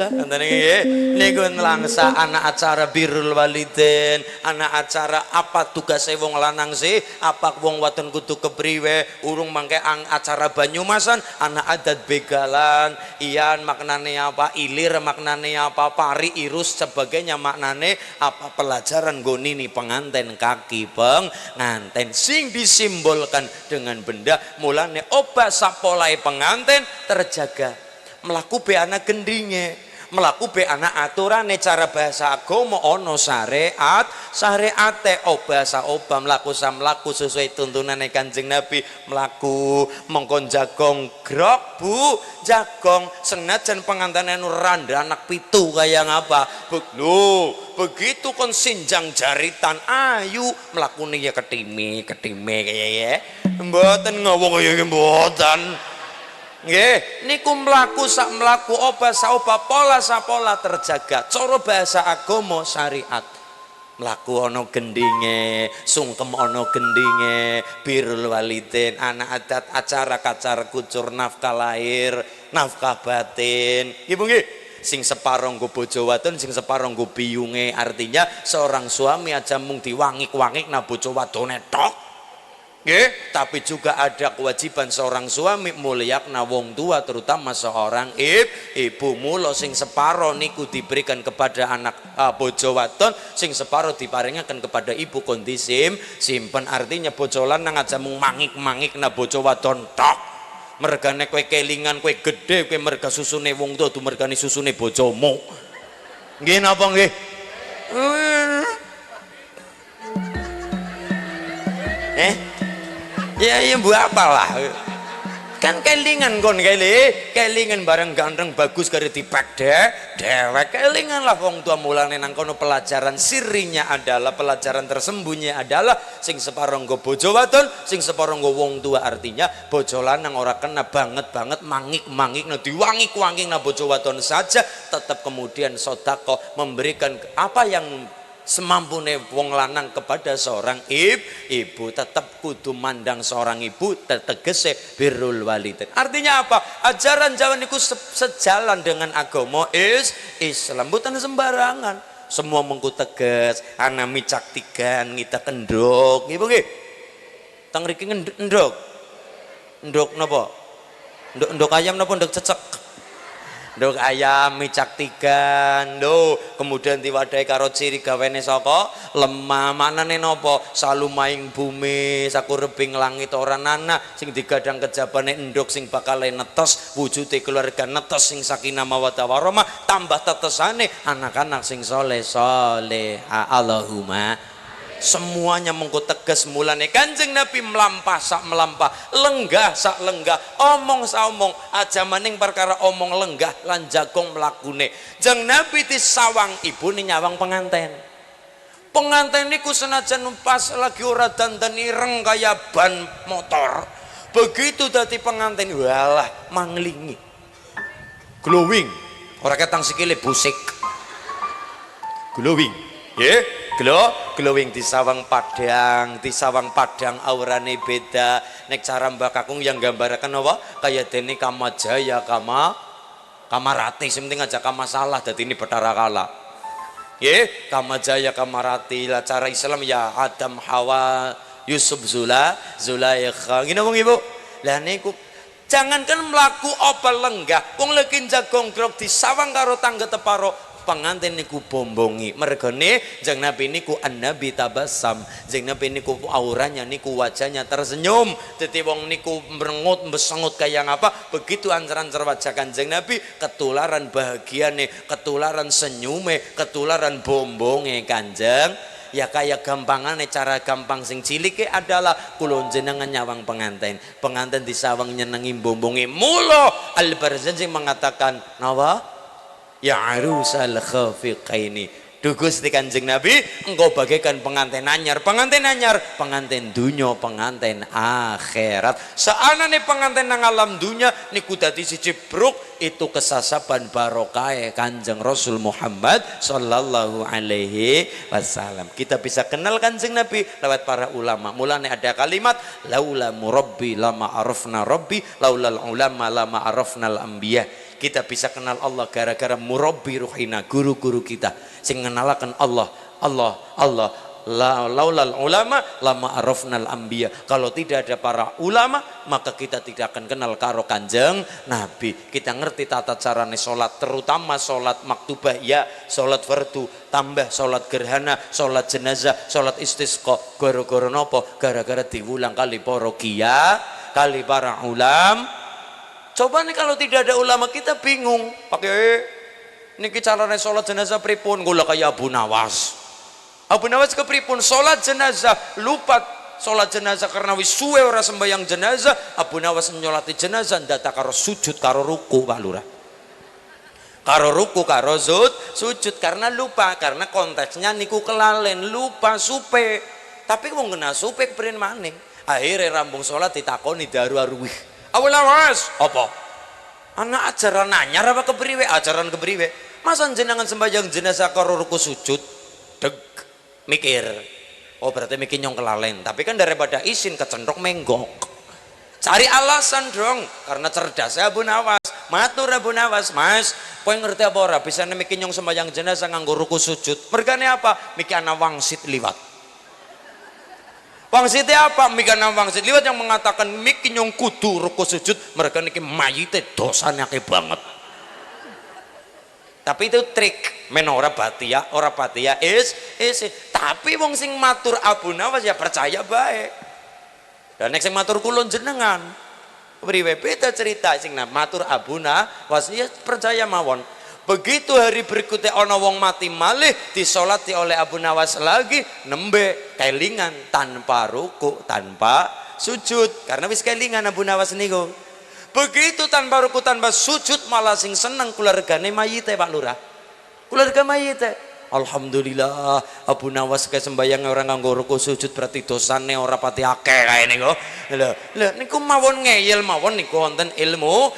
Ngoten nggih. Niku langsa anak acara birrul walidain, anak acara apa tugasé wong lanang sih, apa wong wadon kudu kepriwe, urung mangke acara Banyumasan, anak adat begalan, iyan maknane apa, ilir maknane apa, pari irus sebagainya maknane apa, pelajaran gonini penganten kaki penganten sing disimbolkan dengan benda. Mulane obah sapolai penganten terjaga, melaku be anak gendinge, melaku be anak aturane, cara bahasa agama ono syariate obah saobah melaku samlaku sesuai tuntunane Kanjeng Nabi. Melaku mongkon jagong grok Bu, jagong senajan pengantene randa anak pitu kaya ngapa lho, begitu kon sinjang jaritan ayu mlakune ya ketime kaya ya mboten ngowong kaya mboten nggih. Niku mlaku sak mlaku obah saobah pola sapola terjaga, cara bahasa agama syariat. Mlaku ana gendinge, sungkem ana gendinge, birrul walidain, anak adat, acara kucur, nafkah lahir, nafkah batin. Nggih Bu nggih. Sing separo nggo bojo wadon, sing separo nggo biyunge. Artinya seorang suami aja mung diwangik-wangik na bojo wadone tok. Nggih, tapi juga ada kewajiban seorang suami mulyakna wong tua, terutama seorang ibu. Mula sing separo niku diberikan kepada anak bojo wadon, sing separo diparingaken kepada ibu kondisi simpen. Artinya bojo lanang aja mung mangik-mangik na bojo wadon tok. Mergane kowe kelingan, kowe gede, kowe merga susune wong tua, du mergane susune bojomu. Nggih napa nggih? Ya mbok apalah. Kan kelingan kon kelingan bareng ganteng bagus kare dipek dewek. Kelingan lah wong tua. Mulane nang kono pelajaran sirinya adalah, pelajaran tersembunyi adalah sing separo nggo bojo wadon, sing separo nggo wong tua. Artinya bojo lanang ora kena banget mangik-mangik nah diwangi-wangi nah bojo wadon saja, tetap kemudian sedekah memberikan apa yang semampune wong lanang kepada seorang ibu. Tetap kudu mandang seorang ibu tegese birrul walidain. Artinya apa? Ajaran Jawa niku sejalan dengan agama Islam, bukan sembarangan. Semua mengku tegas, ana micak tigan ngita kendok. Nggih nggih. Teng mriki ndok. Ndok napa? Ndok ayam napa ndok cecek? Ndok ayam micak tigan lho, kemudian diwadahi karo ciri gawene saka lemah. Manane napa? Salumaing bumi sakurebing langit ora nana, sing digadang kejabane endok sing bakal netes wujude keluarga, netes sing sakinah mawaddah warahmah, tambah tetesane anak-anak sing saleh salehah. Allahumma semuanya mengko tegas. Mulane Kanjeng Nabi melampah sak melampah, lenggah sak lenggah, omong sak omong, aja maning perkara omong lenggah lan jagong mlakune. Jeng Nabi disawang ibune nyawang penganten. Penganten niku senajan pas lagi ora dandan ireng kaya ban motor, begitu dadi penganten walah manglingi glowing, ora ketang sikile busik glowing nggih. Glowing disawang padang aurane beda. Nek cara Mbak Kakung yang gambaraken apa? Kaya dene Kamajaya Kamarati, penting aja kamasalah dadi ini Bathara Kala. Nggih, Kamajaya Kamarati. Lah cara Islam ya Adam Hawa Yusuf Zulaikha. Ngene wong Ibu. Lah niku jangankan mlaku apa lenggah, wong lagi jagong grog disawang karo tangga teparo pengantin niku bombongi. Mergane jeng Nabi niku an-nabi tabassam, jeng Nabi niku auranya niku wajahnya tersenyum. Dadi wong niku merengut besengut kaya ngapa, begitu ancer-ancer wajah Kanjeng Nabi ketularan bahagiane, ketularan senyume, ketularan bombonge Kanjeng. Ya kaya gampangane, cara gampang sing cilik adalah kula jenengan nyawang pengantin disawang nyenengi bombonge. Mula Al-Barzanji mengatakan nawa ya arusal khafiqaini, duh Gusti Kanjeng Nabi engkau bagaikan pengantin anyar, pengantin dunya, pengantin akhirat. Saanane pengantin nang alam dunya niku dadi siji bruk, itu kesasaban barokah Kanjeng Rasul Muhammad sallallahu alaihi wasallam. Kita bisa kenal Kanjeng Nabi lewat para ulama. Mulane ada kalimat laula murabbi lama arafna rabbi, laulal ulama lama arafnal anbiya. Kita bisa kenal Allah gara-gara murabbi ruhina, guru-guru kita sing ngenalaken Allah. Laulal ulama lama arafnal anbiya. Kalau tidak ada para ulama maka kita tidak akan kenal karo Kanjeng Nabi. Kita ngerti tata carane sholat, terutama sholat maktubah ya, sholat fardu, tambah sholat gerhana, sholat jenazah, sholat istisqa. Gara-gara nopo? Gara-gara diulang kali para kiai, kali para ulam. Coba nih kalau tidak ada ulama kita bingung. Pakai niki carane sholat jenazah pripun? Kula kaya Abu Nawas. Abu Nawas kepripun sholat jenazah, lupa sholat jenazah karena wis suwe ora sembahyang jenazah. Abu Nawas nyolati jenazah ndata karo sujud karo ruku Pak Lurah, karo ruku karo sujud karena lupa, karena konteksnya niku kelalen lupa supe. Tapi wong kena supe kepriyen maning. Akhirnya rambung sholat ditakoni daru arwih. Abu Nawas apa? Anak ajaran anyar apa kepriwe? Ajaran kepriwe? Masa jenengan sembahyang jenazah karo ruku sujud? Deg mikir, oh berarti mikir nyong kelalen. Tapi kan daripada isin kecendok menggok, cari alasan dong. Karena cerdas Abu Nawas, matur Abu Nawas, mas kowe ngerti apa ora bisa mikir nyong sembahyang jenazah nganggo ruku sujud? Mergane apa? Mikir ana wangsit liwat. Wangsitnya apa? Mikir ana wangsit liwat yang mengatakan mikir nyong kudu ruku sujud. Mereka niki mayite dosanya akeh banget. Tapi itu trik men ora batia is tapi wong sing matur Abu Nawas ya percaya baik. Dan nek sing matur kula jenengan priwe beda cerita, sing matur Abu Nawas ya percaya mawon. Begitu hari berikutnya ana wong mati malih disolati oleh Abu Nawas lagi, nembe kelingan tanpa ruku tanpa sujud karena wis kelingan Abu Nawas niku. Begitu tanpa ruku tanpa sujud malah sing seneng keluargane mayite Pak Lurah, keluarga mayite. Alhamdulillah Abu Nawas ke sembayang orang nganggo ruku sujud berarti dosane ora pati akeh kae niku. Lho niku mawon ngeyel mawon niku wonten ilmu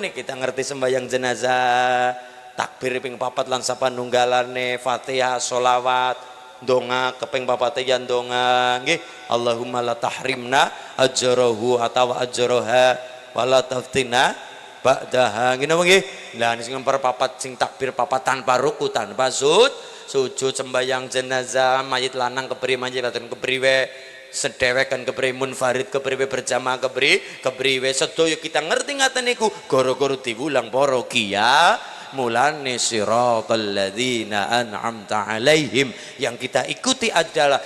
nih kita ngerti sembayang jenazah, takbir ping 4 lan sapanunggalane, Fatihah, sholawat, donga keping 4 ya donga nggih. Allahumma la tahrimna ajrahu atawa ajraha wala taftina ba'daha ngene nggih. Lah sing papat sing takbir papat tanpa ruku tanpa sujud sembayang jenazah, mayit lanang kepriwe mayit wadon kepriwe, sedewekan kepriwe, munfarid kepriwe, berjamaah kepriwe sedaya kita ngerti ngaten niku gara-gara diwulang para kiai. Mulane siratal ladzina an'amta alaihim, yang kita ikuti adalah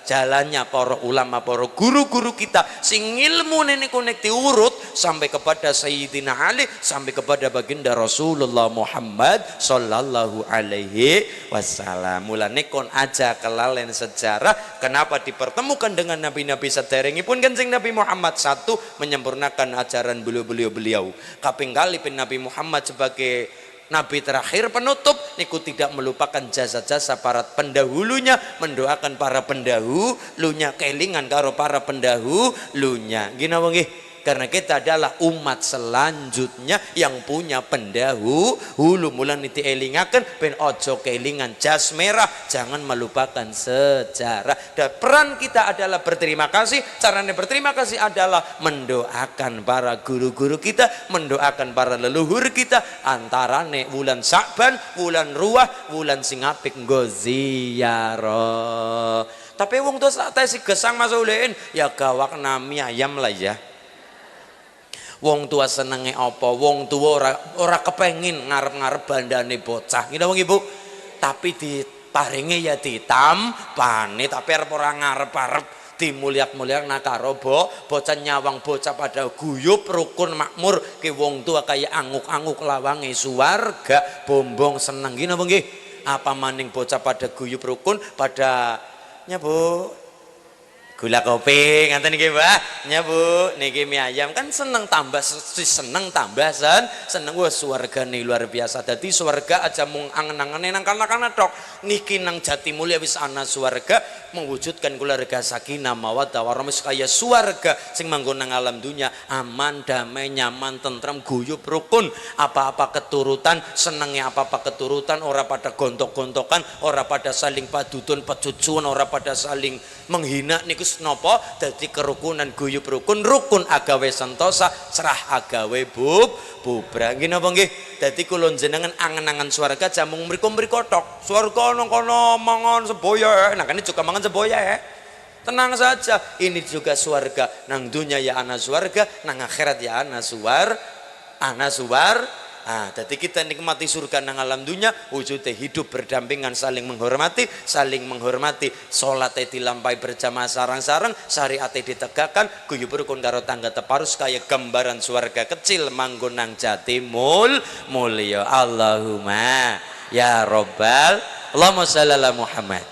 jalannya para ulama, para guru-guru kita sing ilmu niku nek diurut sampai kepada Sayyidina Ali, sampai kepada baginda Rasulullah Muhammad sallallahu alaihi wasallam. Mulane kon aja kelalen sejarah kenapa dipertemukan dengan nabi-nabi saderengipun Kanjeng Nabi Muhammad. Satu, menyempurnakan ajaran beliau. Kaping kali Nabi Muhammad sebagai Nabi terakhir penutup niku tidak melupakan jasa-jasa para pendahulunya, mendoakan para pendahulunya, kelingan karo para pendahulunya. Gini nggih, karena kita adalah umat selanjutnya yang punya pendahulu. Mulane dielingaken ben ojo kelingan jas merah, jangan melupakan sejarah. Dan peran kita adalah berterima kasih. Caranya berterima kasih adalah mendoakan para guru-guru kita, mendoakan para leluhur kita. Antarane wulan Sa'ban, wulan Ruwah, wulan sing apik nggo ziarah. Tapi wong tuwa sak si gesang masulen ya gawak nami ayam lah ya. Wong tua senenge apa? Wong tua ora kepengin ngarep-ngarep bandane bocah. Ngene wong Ibu. Tapi diparingi ya ditampani, tapi arep ora ngarep-arep dimuliak-muliak karo bocah nyawang bocah pada guyub rukun makmur ke wong tua kaya anguk-anguk lawange suwarga bombong seneng. Ngene nggih. Apa maning bocah pada guyub rukun pada Bu gula kopi nganten niki Mbah nya Bu niki mie ayam kan seneng tambah seneng tambah seneng wah swargane luar biasa. Dadi swarga aja mung angen-angene nang kana-kana tok, niki nang Jatimulya wis ana swarga mewujudkan keluarga sakinah mawaddah warahmah kaya swarga sing manggon nang alam dunya aman damai nyaman tentrem guyub rukun. Apa-apa keturutan senenge apa-apa keturutan ora pada gontok-gontokan, ora pada saling padudun pecucuan, ora pada saling menghina niku terus nopo dadi kerukunan guyub rukun agawe sentosa cerah agawe bubrah nggih napa nggih. Dadi kula jenengan angen-angen swarga jamung mriku-mriku tok swarga nang kono mangan seboya nah kan juga mangan seboya ya. Tenang saja, ini juga surga. Nang dunia ya ana surga, nang akhirat ya ana suar. Ah, jadi kita nikmati surga nang alam dunia, wujudnya hidup berdampingan saling menghormati. Salatnya dilampai berjamaah sarang-sarang, syariatnya ditegakkan, guyub rukun karo tangga teparus kayak gambaran surga kecil manggon nang jatimul mulia. Allahumma ya Rabbal Allahumma shalli ala Muhammad.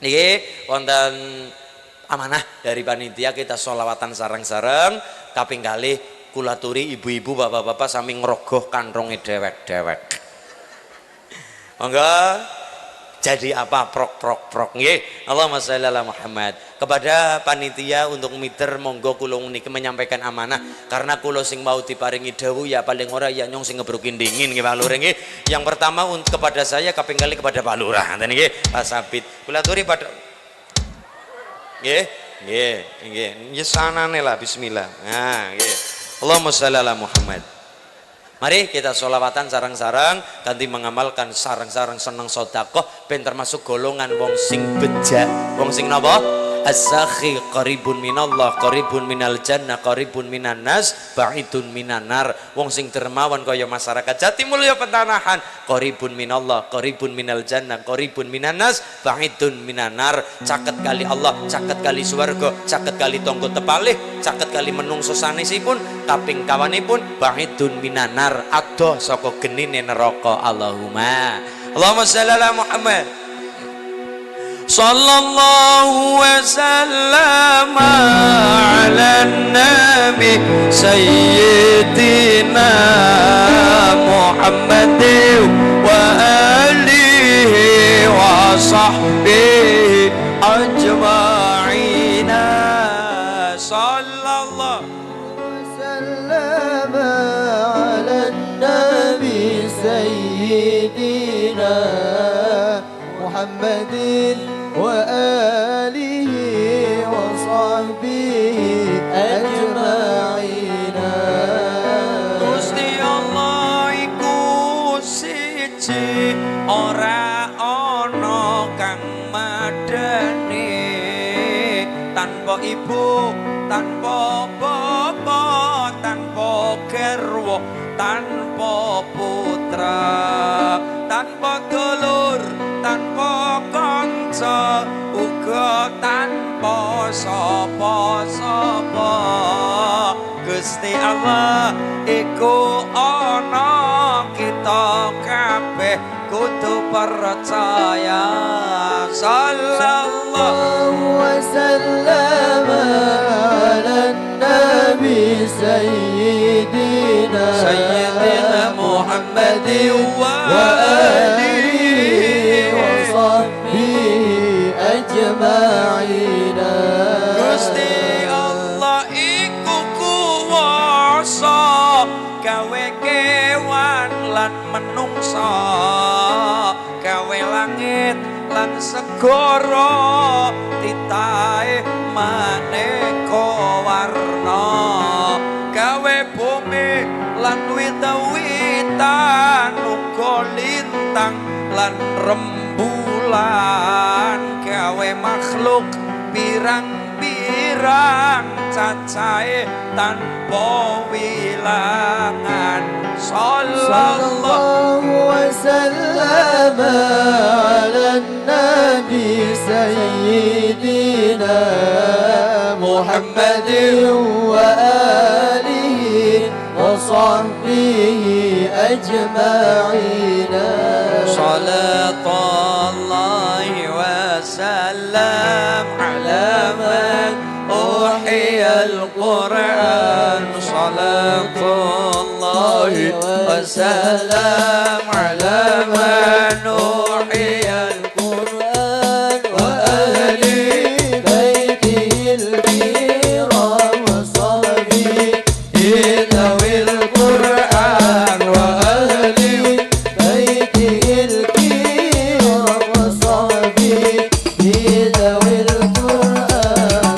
Niki wonten amanah dari panitia kita sholawatan sareng-sareng kaping kalih kula aturi ibu-ibu bapak-bapak sami ngrogoh kantronge dewek-dewek. Monggo jadi apa prok nggih. Allahumma shalli ala Muhammad. Kepada panitia untuk meter monggo kula niki menyampaikan amanah karena kula sing mau diparingi dawuh ya paling ora ya nyong sing ngebrukin dingin nggih Pak Lurah nggih. Yang pertama untuk kepada saya kaping kali kepada Pak Lurah ngoten nggih Pak Sabit. Kula aturi pada nggih sanane lah bismillah. Nah nggih. Allahumma shalli ala Muhammad. Mari kita sholawatan sarang-sarang ganti mengamalkan sarang-sarang seneng sedekah ben termasuk golongan wong sing beja. Wong sing napa? As-sakhi qaribun minallah, qaribun minal jannah, qaribun minan nas, ba'idun minan nar. Wong sing dermawan kaya masyarakat Jatimulya Petanahan, qaribun minallah, qaribun minal jannah, qaribun minan nas, ba'idun minan nar. Caket kali Allah, caket kali swarga, caket kali tangga tepalih, caket kali menungso sanesipun, kaping kawanipun ba'idun minan nar, adoh saka genine neraka. Allahumma shalli ala Muhammad. Sallallahu wasallam ala nabi sayyidina Muhammadin wa alihi wa sahbihi ajma'ina. Sallallahu wasallam ala nabi sayyidina Muhammadin wa alihi wa sahbihi ajma'ina. Gusti Allah iku siji ora ana kang madani tanpa ibu tanpa bapa tanpa garwa tanpa putra tanpa dulur tanpa kanca uga tanpa sapa-sapa. Gusti Allah iku ana kita kabeh kudu percaya. Sallallahu wasallam ala nabi sayyidina Muhammadin wa alihi wa sahbihi ajma'ina. Gusti Allah iku kuwasa gawe kewan lan menungsa, gawe langit lan segara titahe maneka warna, gawe bumi lan wit-witan uga lintang lan rembulan, gawe makhluk pirang-pirang cacahe tanpa wilangan. Sallallahu wasallam ala nabi sayyidina Muhammadin wa alihi wa sahbihi ajma'ina. Salatullahi wa salam ala man uhiya al-Quran. Salatullahi wa salam ala man uhiya al-Quran wa ahli baitihi al-kiram wa sahbihi dhawil Quran wa ahli baitihi al-kiram wa sahbihi dhawil Quran.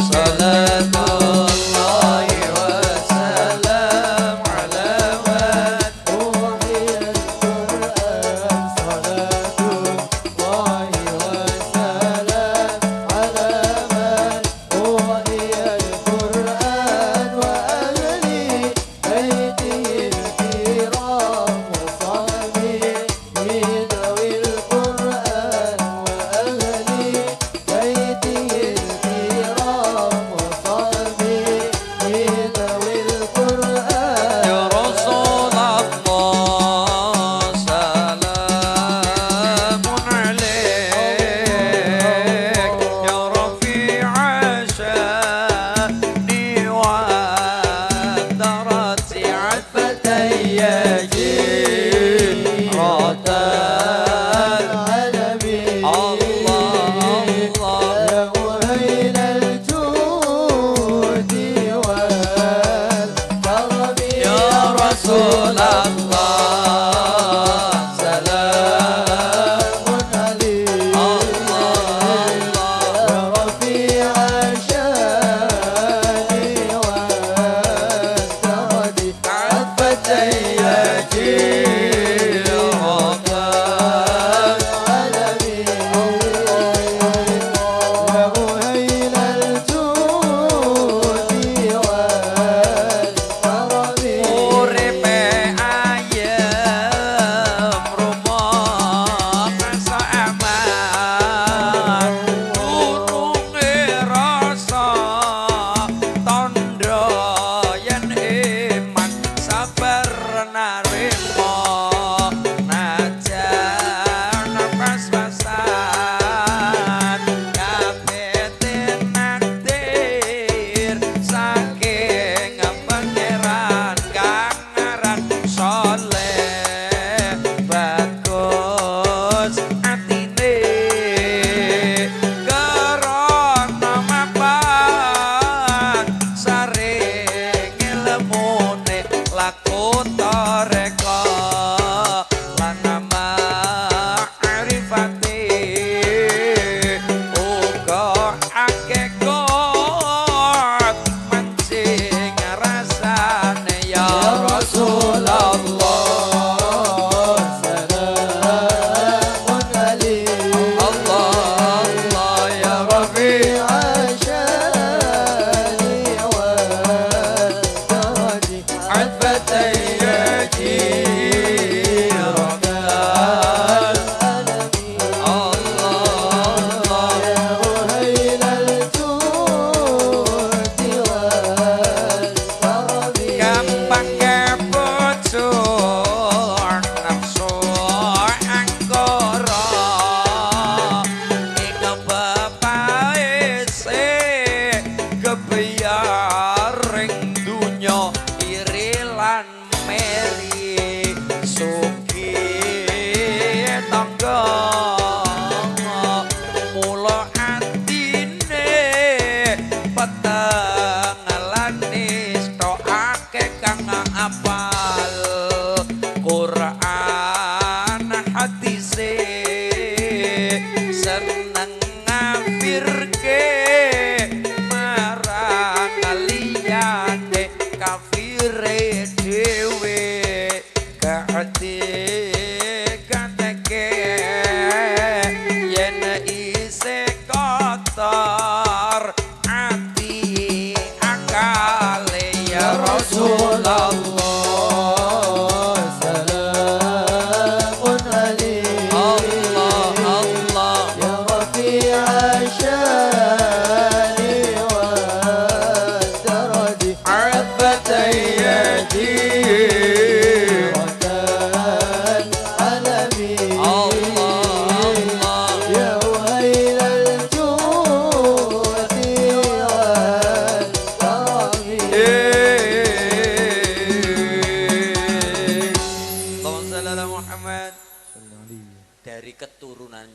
pasar ati akale ya Rasulullah.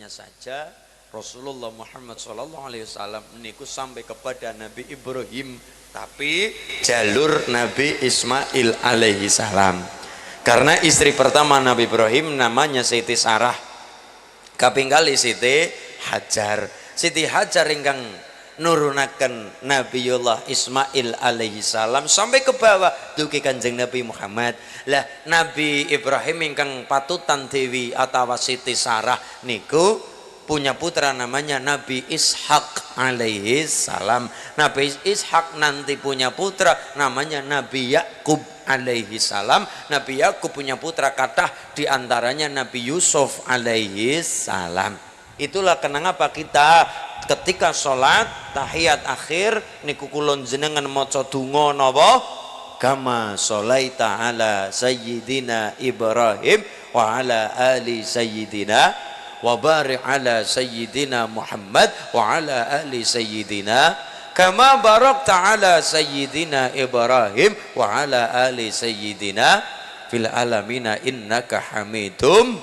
Saja Rasulullah Muhammad sallallahu alaihi wasallam niku sampai kepada Nabi Ibrahim, tapi jalur Nabi Ismail alaihi salam. Karena istri pertama Nabi Ibrahim namanya Siti Sarah, kapinggali Siti Hajar. Siti Hajar ingkang nurunaken Nabiullah Ismail alaihi salam sampai ke bawah dugi Kanjeng Nabi Muhammad. Lah Nabi Ibrahim ingkang patutan Dewi atau Siti Sarah niku punya putra namanya Nabi Ishak alaihi salam. Nabi Ishak nanti punya putra namanya Nabi Yakub alaihi salam. Nabi Yakub punya putra kathah diantaranya Nabi Yusuf alaihi salam. Itulah kenapa kita ketika sholat tahiyat akhir niku kulon jenengan maca donga napa kama sholaita ala sayyidina Ibrahim wa ala ali sayyidina wa barik ala sayyidina Muhammad wa ala ali sayyidina kama barakta ala sayyidina Ibrahim wa ala ali sayyidina fil alamina innaka hamidum.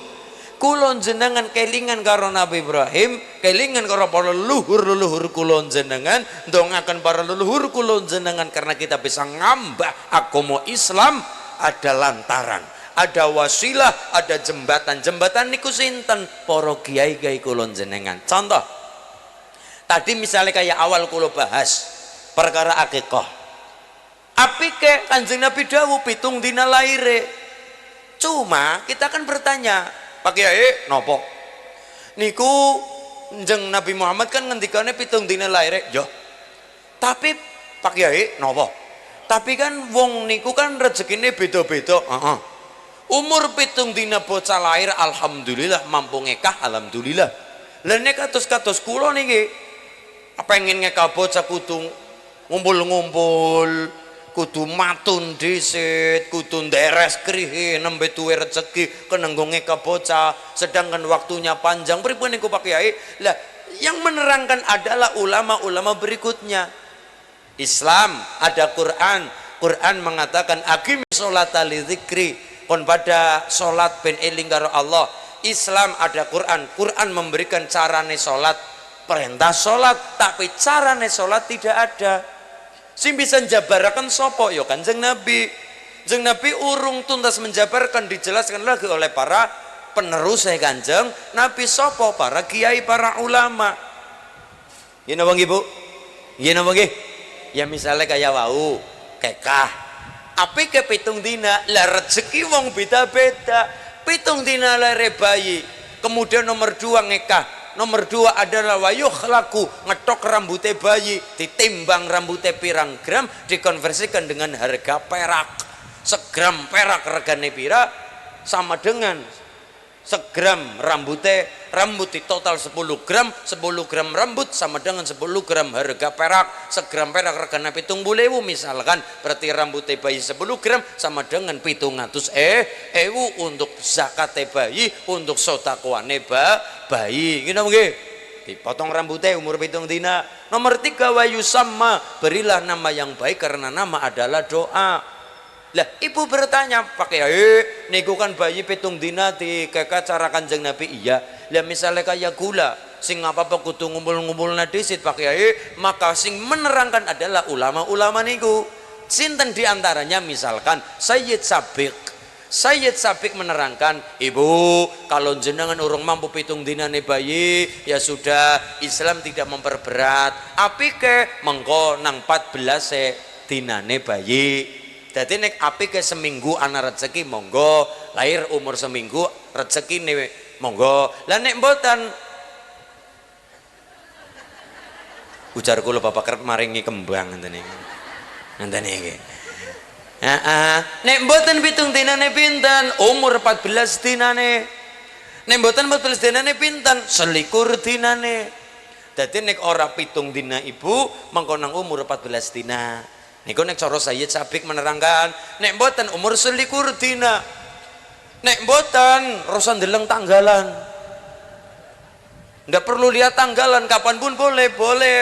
Kulon jenengan kelingan karo Nabi Ibrahim, kelingan karo para leluhur kulon jenengan, ndongaken para leluhur kulon jenengan karena kita bisa ngambah agama Islam. Ada lantaran, ada wasilah, ada jembatan niku sinten? Para kiai-kiai kulon jenengan. Contoh tadi misalnya kayak awal kulo bahas perkara akikah, apike Kanjeng Nabi dawuh 7 dina laire. Cuma kita kan bertanya, Pak Kiai nopo niku njeng Nabi Muhammad kan ngendikane 7 dina laire yo. Tapi Pak Kiai nopo? Tapi kan wong niku kan rezekine beda-beda. Umur 7 dina bocah lahir alhamdulillah mampu ngekah alhamdulillah. Lah nek kados kula niki pengen ngekah bocah kudu ngumpul-ngumpul, kudu matun dhisit, kudu nderes krihi nembe tuwe rezeki kenenggo ngekah bocah, sedangkan waktunya panjang. Pripun niku Pak Kiai? Lah yang menerangkan adalah ulama-ulama berikutnya. Islam ada Quran mengatakan aqimi sholata li dzikri, kon pada salat ben eling karo Allah. Islam ada Quran memberikan carane salat, perintah salat, tapi carane salat tidak ada. Sing bisa menjabarakan sopo yo Kanjeng Nabi. Kanjeng Nabi urung tuntas menjabarkan, dijelaskan lagi oleh para penerus Kanjeng Nabi sopo, para kiai, para ulama. Gini bang ibu, gini bang ya misalnya kayak wau kekah api ke 7 dina lah rezeki wong beda-beda. 7 dina lahir bayi, kemudian nomor 2 ngekah, nomor 2 adalah wayuh laku ngetok rambutnya bayi, ditimbang rambutnya pirang gram, dikonversikan dengan harga perak. Segram perak regane pira sama dengan segram rambut di total 10 gram rambut sama dengan 10 gram harga perak. Segram perak regane 70.000 misalkan, berarti rambutnya bayi 10 gram sama dengan 700.000 untuk zakat bayi, untuk sodakoane bayi. Gini nggih, dipotong rambutnya umur 7 dina. Nomor 3 wayusamma, berilah nama yang baik karena nama adalah doa. Lah ibu bertanya, Pak Kiai niku kan bayi 7 dina di cara Kanjeng Nabi. Iya. Lah misalnya kayak gula sing apa-apa kudu ngumpul-ngumpul nadisit Pak Kiai, maka sing menerangkan adalah ulama-ulama niku. Sinten diantaranya misalkan Sayyid Sabiq menerangkan, ibu kalau jenengan urung mampu 7 dinane bayi ya sudah, Islam tidak memperberat. Apike mengko nang 14 dinane bayi. Jadi nek api ke seminggu anak rezeki monggo, lahir umur seminggu rezeki nih monggo. Lah nek mboten ujar kula bapak kerep maringi kembang ngenten iki. Ngenten iki. Nek mboten pitung dinane pinten? Umur 14 dinane. Nek mboten 14 dinane pinten? 21 dinane. Dadi nek ora pitung dina ibu, mengko nang umur 14 dina. Niku nek cara Sayyid Sabik menerangkan, nek mboten umur 21 dina. Nek mboten rasa ndeleng tanggalan. Nggak perlu lihat tanggalan, kapanpun boleh.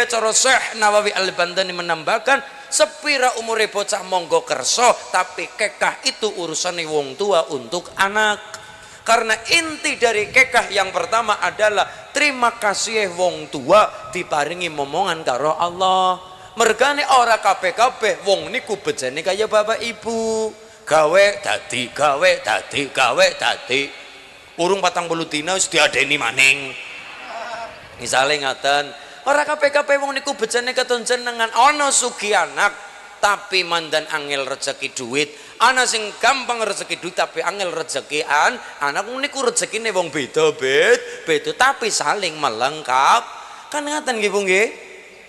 Cara Syekh Nawawi Al-Bantani menambahkan, sepira umure bocah monggo kerso, tapi kekah itu urusannya wong tua untuk anak. Karena inti dari kekah yang pertama adalah terima kasih wong tua diparingi momongan karo Allah. Mergane ora kabeh-kabeh wong niku bejane kaya bapak ibu. Gawe dadi. Urung 40 dina wis diadeni maning. Misalnya ngaten, ora kabeh-kabeh wong niku bejane katon jenengan, ana sugih anak tapi mandan angel rezeki duit, ana sing gampang rezeki duit tapi angel rezekian, anak niku rezekine wong beda tapi saling melengkap. Kan ngaten nggih Bu nggih?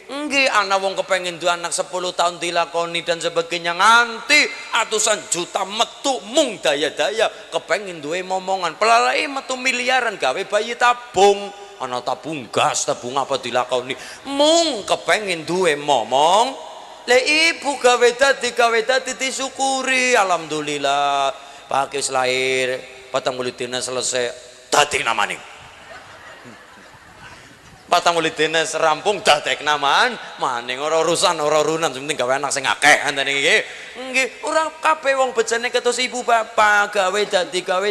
Nggih, ana wong kepengin duwe anak 10 tahun dilakoni dan sebagainya nganti atusan juta metu mung daya-daya kepengin duwe momongan, pelalai metu miliaran gawe bayi tabung. Ana tabung gas, tabung apa dilakoni mung kepengin duwe momong. Le ibu gawe dadi disyukuri, alhamdulillah. Pak wis lahir 40 dina selesai dadi namane. 40 dina rampung dadek namaan maning ora urusan ora urunan, penting gawe anak sing akeh ngene iki. Nggih, ora kabeh wong bejane ketos ibu bapak gawe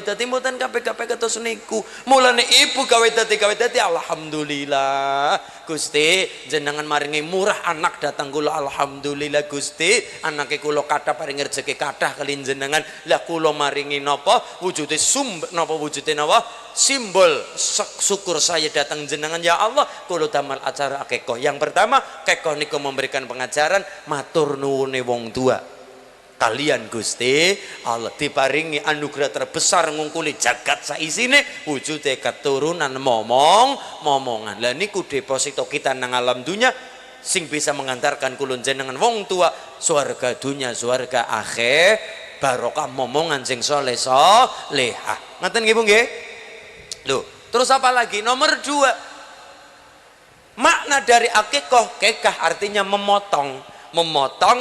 dadi mboten kabeh-kabeh ketos niku. Mulane ibu gawe dadi alhamdulillah. Gusti jenengan maringi murah anak datang kula, alhamdulillah Gusti. Anake kula kathah paring rezeki kathah kelin jenengan. Lah kula maringi napa wujude simbol syukur saya datang jenengan ya Allah. Kula damel acara akikah. Yang pertama, akikah niku memberikan pengajaran matur nuwune wong tua. Kalian Gusti Allah diparingi anugerah terbesar ngungkuli jagat saisine wujude keturunan momongan. Lah niku deposito kita nang alam dunya sing bisa mengantarkan kulun jenengan wong tua swarga dunya swarga akhir barokah momongan sing solehah. Ngaten nggih Bu nggih? Loh, terus apa lagi? Nomor 2. Makna dari akikah, kekah artinya memotong,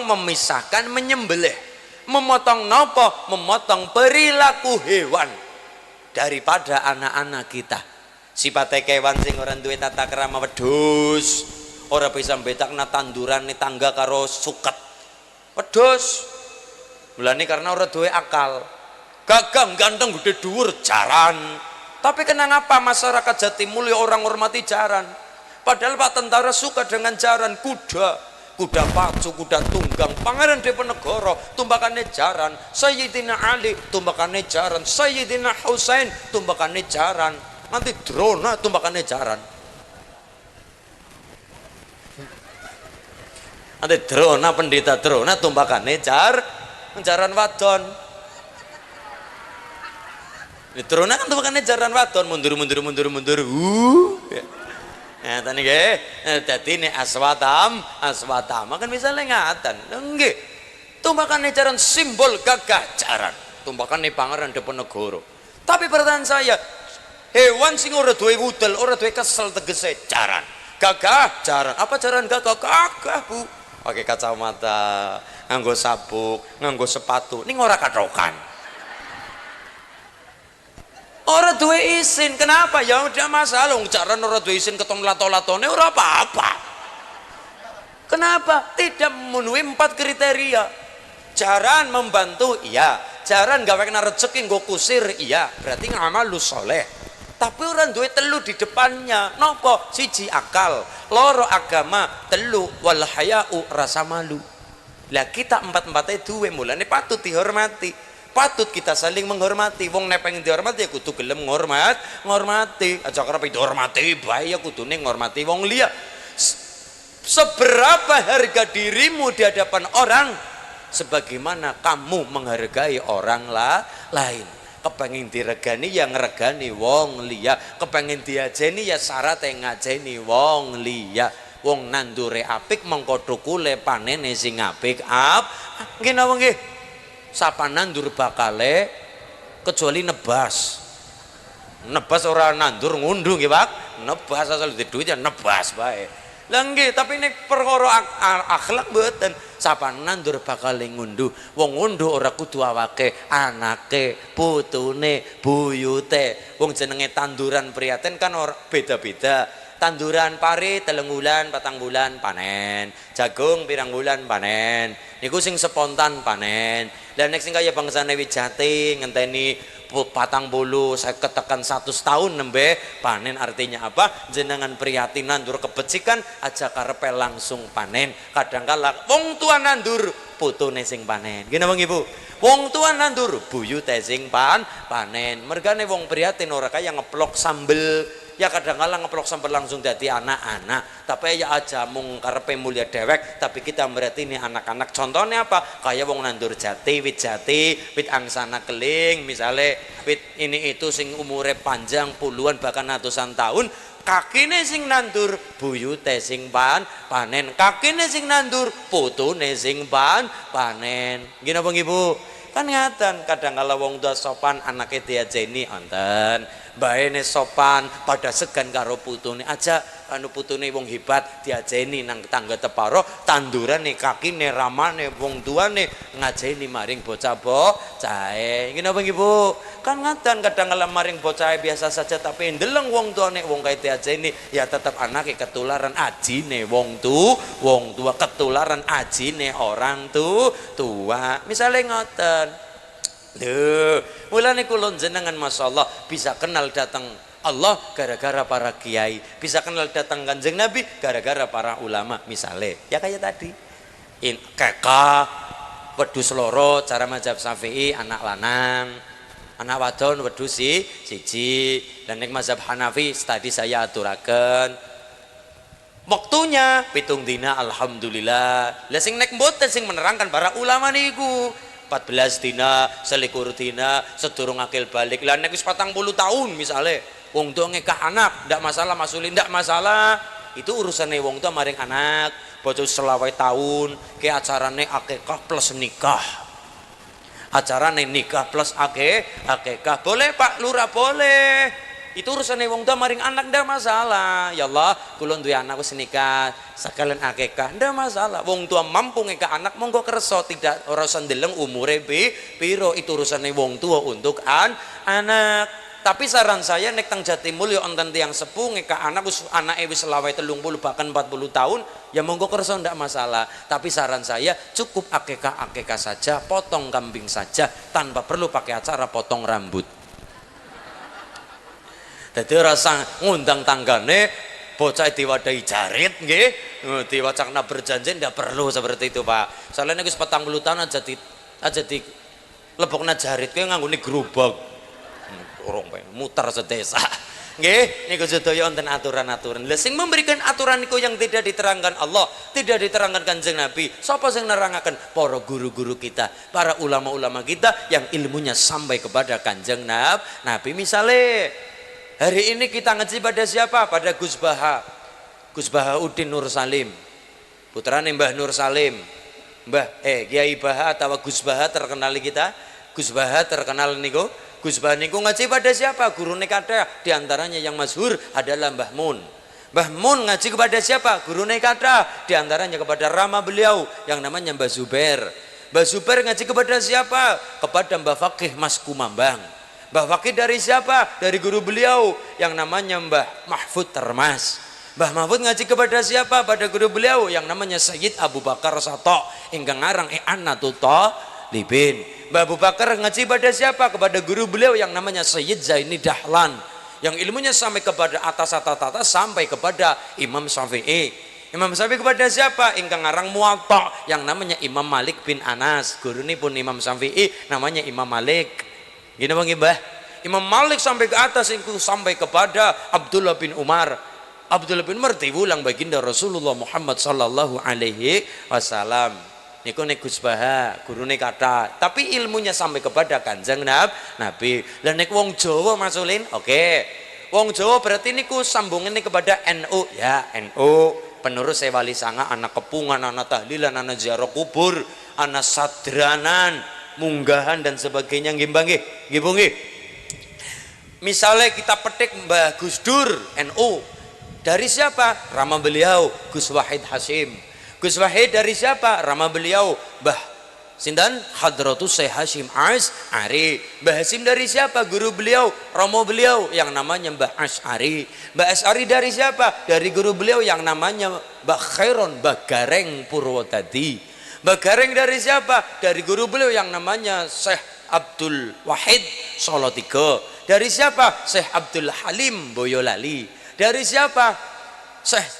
memisahkan, menyembelih. Memotong napa? Memotong perilaku hewan daripada anak-anak kita. Sipate kewan sing ora duwe tata krama wedhus, ora bisa mbedakna tandurane tangga karo suket. Wedhus. Mulane karena ora duwe akal. Gagah ganteng gede dhuwur jaran. Tapi kenapa masyarakat Jatimulyo orang hormati jaran? Padahal Pak Tentara suka dengan jaran. Kuda pacu, kuda tunggang. Pangeran Diponegoro tumbakannya jaran. Sayyidina Ali tumbakannya jaran. Sayyidina Husain tumbakannya jaran. Nanti Drona tumbakannya jaran. Nanti Drona, pendeta Drona tumbakannya jaran wadon. Drona kan tumbakannya jaran wadon, mundur. Ya tadi nggih, dadi nek aswatama kan misalnya ngaten. Nggih. Tumbakane jaran simbol gagah jaran. Tumbakane Pangeran Diponegoro. Tapi pertanyaan saya, hewan sing ora duwe wudel, ora duwe kesel tegese jaran. Gagah jaran. Apa jaran gagah? Gagah, Bu. Pakai kacamata, nganggo sabuk, nganggo sepatu. Ning ora katokan. Ora duwe izin, kenapa? Ya udah masalah, jaran ora duwe izin keton lato-latone ora apa-apa. Kenapa? Tidak memenuhi 4 kriteria. Jaran membantu, iya. Jaran gawe kena rezeki nggo kusir, iya. Berarti ngamal soleh. Tapi orang duwe telu di depannya. Nopo? Siji akal, loro agama, telu wal haya'u rasa malu. Lah kita 4-4 duwe, mulane patut dihormati. Patut kita saling menghormati. Wong nek pengen dihormati ya kudu gelem ngormati. Aja kerep dihormati bae ya kudune ngormati wong liya. Seberapa harga dirimu di hadapan orang, sebagaimana kamu menghargai orang lain. Kepengin diregani ya ngregani wong liya, kepengin diajeni ya syarat ngajeni wong liya. wong nandure apik mengko thukule panene sing apik nggih napa nggih sapa nandur bakale kecuali nebas ora nandur ngunduh nggih Pak nebas asal di duit ya nebas bae lah nggih tapi nek perkara akhlak mboten sapa nandur bakale ngunduh wong ngunduh ora kudu awake anake putune buyute wong jenenge tanduran prihatin kan ora beda-beda tanduran pari 3 bulan 4 bulan panen jagung pirang bulan panen niku sing spontan panen dan nek sing kaya bangsane wijati ngenteni 40 saya ketekan 100 tahun nembe panen artinya apa jenengan prihatin nandur kebecikan aja karepe langsung panen kadangkala wong tua nandur putune sing panen gini bang ibu wong tua nandur buyute sing panen mergane wong prihatin ora kaya ngeplok sambel ya kadang-kala ngeplok sambel langsung jadi anak-anak tapi ya aja mung karepe mulia dewek tapi kita berarti ini anak-anak contohnya apa kayak wong nandur jati wit angsana keling misalnya wit ini itu sing umure panjang puluhan bahkan ratusan tahun kakine sing nandur buyute sing panen kakine sing nandur putune sing panen gini apa ibu kan ngaten kadang-kala wong tua sopan anake diajeni onten baene sopan pada segan karo putune aja anu putune wong hebat diajeni nang tangga teparo tandurane kakine ramane wong tuane ngajeni maring bocah cahe ngene apa Ibu kan ngaten kadang-kala maring bocah biasa saja tapi ndeleng wong tuane wong kae diajeni ya tetep anake ketularan ajine wong tua ketularan ajine orang tua misale ngoten mulane kula jenengan masyaallah bisa kenal datang Allah gara-gara para kiai, bisa kenal datang Kanjeng Nabi gara-gara para ulama misale. Ya kayak tadi. Keka wedhus loro cara mazhab Syafi'i anak lanang, anak wadon wedhus siji. Dan nek mazhab Hanafi tadi saya aturaken waktunya 7 dina alhamdulillah. Lah sing nek mboten sing menerangkan para ulama niku 14 dina, 21 dina, sedurung akil balik. Lah nek wis 40 tahun misale wong tua ngekah anak, ndak masalah masulin, ndak masalah. Itu urusannya wong tua maring anak. Bocah 20 tahun, ke acarane akikah plus nikah. Acarane nikah plus akikah. Boleh Pak Lurah boleh. Itu urusannya wong tua maring anak ndak masalah. Ya Allah, kula duwe anak wis nikah, sekalian akikah ndak masalah. Wong tua mampu ngekah anak monggo kerso tidak ora usah ndeleng umure piro itu urusannya wong tua untuk anak. Tapi saran saya nek teng Jatimulya wonten tiyang sepuh ngekak anak wis anake wis selawe 30 bahkan 40 tahun ya monggo kersa ndak masalah. Tapi saran saya cukup akekah saja, potong kambing saja tanpa perlu pakai acara potong rambut. Dadi rasa ngundang tanggane bocah diwadahi jarit nggih, diwacakna berjanji ndak perlu seperti itu Pak. Soalnya nek wis 40 tahun aja di lebokna jarit kuwi nganggone gerobak. Orang muter sedesa nggih niku sedaya wonten aturan-aturan. Lah sing memberikan aturan niku yang tidak diterangkan Allah, tidak diterangkan Kanjeng Nabi. Sapa sing nerangaken? Para guru-guru kita, para ulama-ulama kita yang ilmunya sampai kepada Kanjeng Nabi. Misale hari ini kita ngaji pada siapa? Pada Gus Bahauddin Nur Salim, putrane Mbah Nur Salim. Kiai Baha atau Gus Baha terkenal kita. Gus Baha terkenal niku. Gus Bah niku ngaji pada siapa? Gurune kathah, diantaranya yang masyhur adalah Mbah Mun. Mbah Mun ngaji kepada siapa? Gurune kathah, diantaranya kepada rama beliau yang namanya Mbah Zubair. Mbah Zubair ngaji kepada siapa? Kepada Mbah Fakih Mas Kumambang. Mbah Fakih dari siapa? Dari guru beliau yang namanya Mbah Mahfud Termas. Mbah Mahfud ngaji kepada siapa? Pada guru beliau yang namanya Sayyid Abu Bakar Sato ingkang ngarang I'anatul Talibin. Mbah Abu Bakar ngaji pada siapa? Kepada guru beliau yang namanya Sayyid Zaini Dahlan yang ilmunya sampai kepada atas sampai kepada Imam Syafi'i. Imam Syafi'i kepada siapa? Ingkang ngarang Muwatta yang namanya Imam Malik bin Anas. Gurune pun Imam Syafi'i namanya Imam Malik. Gini Bang Mbah. Imam Malik sampai ke atas itu sampai kepada Abdullah bin Umar. Abdullah bin Umar diulang baginda Rasulullah Muhammad sallallahu alaihi wasallam. Niku nek Gus Baha, gurune kata, tapi ilmunya sampai kepada Kanjeng Nabi. Lah nek wong Jawa Mas Ulin, oke. Wong Jawa berarti niku sambungane kepada NU, ya NU. penerus saya wali sanga, anak kepungan, anak tahlilan, anak ziarah kubur, anak sadranan, munggahan dan sebagainya. Nggih Mbah nggih, nggih Bu nggih. Misalnya kita petik Mbah Gus Dur NU, dari siapa? Rama beliau Gus Wahid Hasyim. Gus Wahid dari siapa? Rama beliau Mbah Sindan Hadratus Syekh Hasyim Asy'ari. Mbah Hasyim dari siapa? Guru beliau, romo beliau yang namanya Mbah Asy'ari. Mbah Asy'ari dari siapa? Dari guru beliau yang namanya Mbah Khairon, Mbah Gareng Purwodadi. Mbah Gareng dari siapa? Dari guru beliau yang namanya Syekh Abdul Wahid Solotigo. Dari siapa? Syekh Abdul Halim Boyolali. Dari siapa? Syekh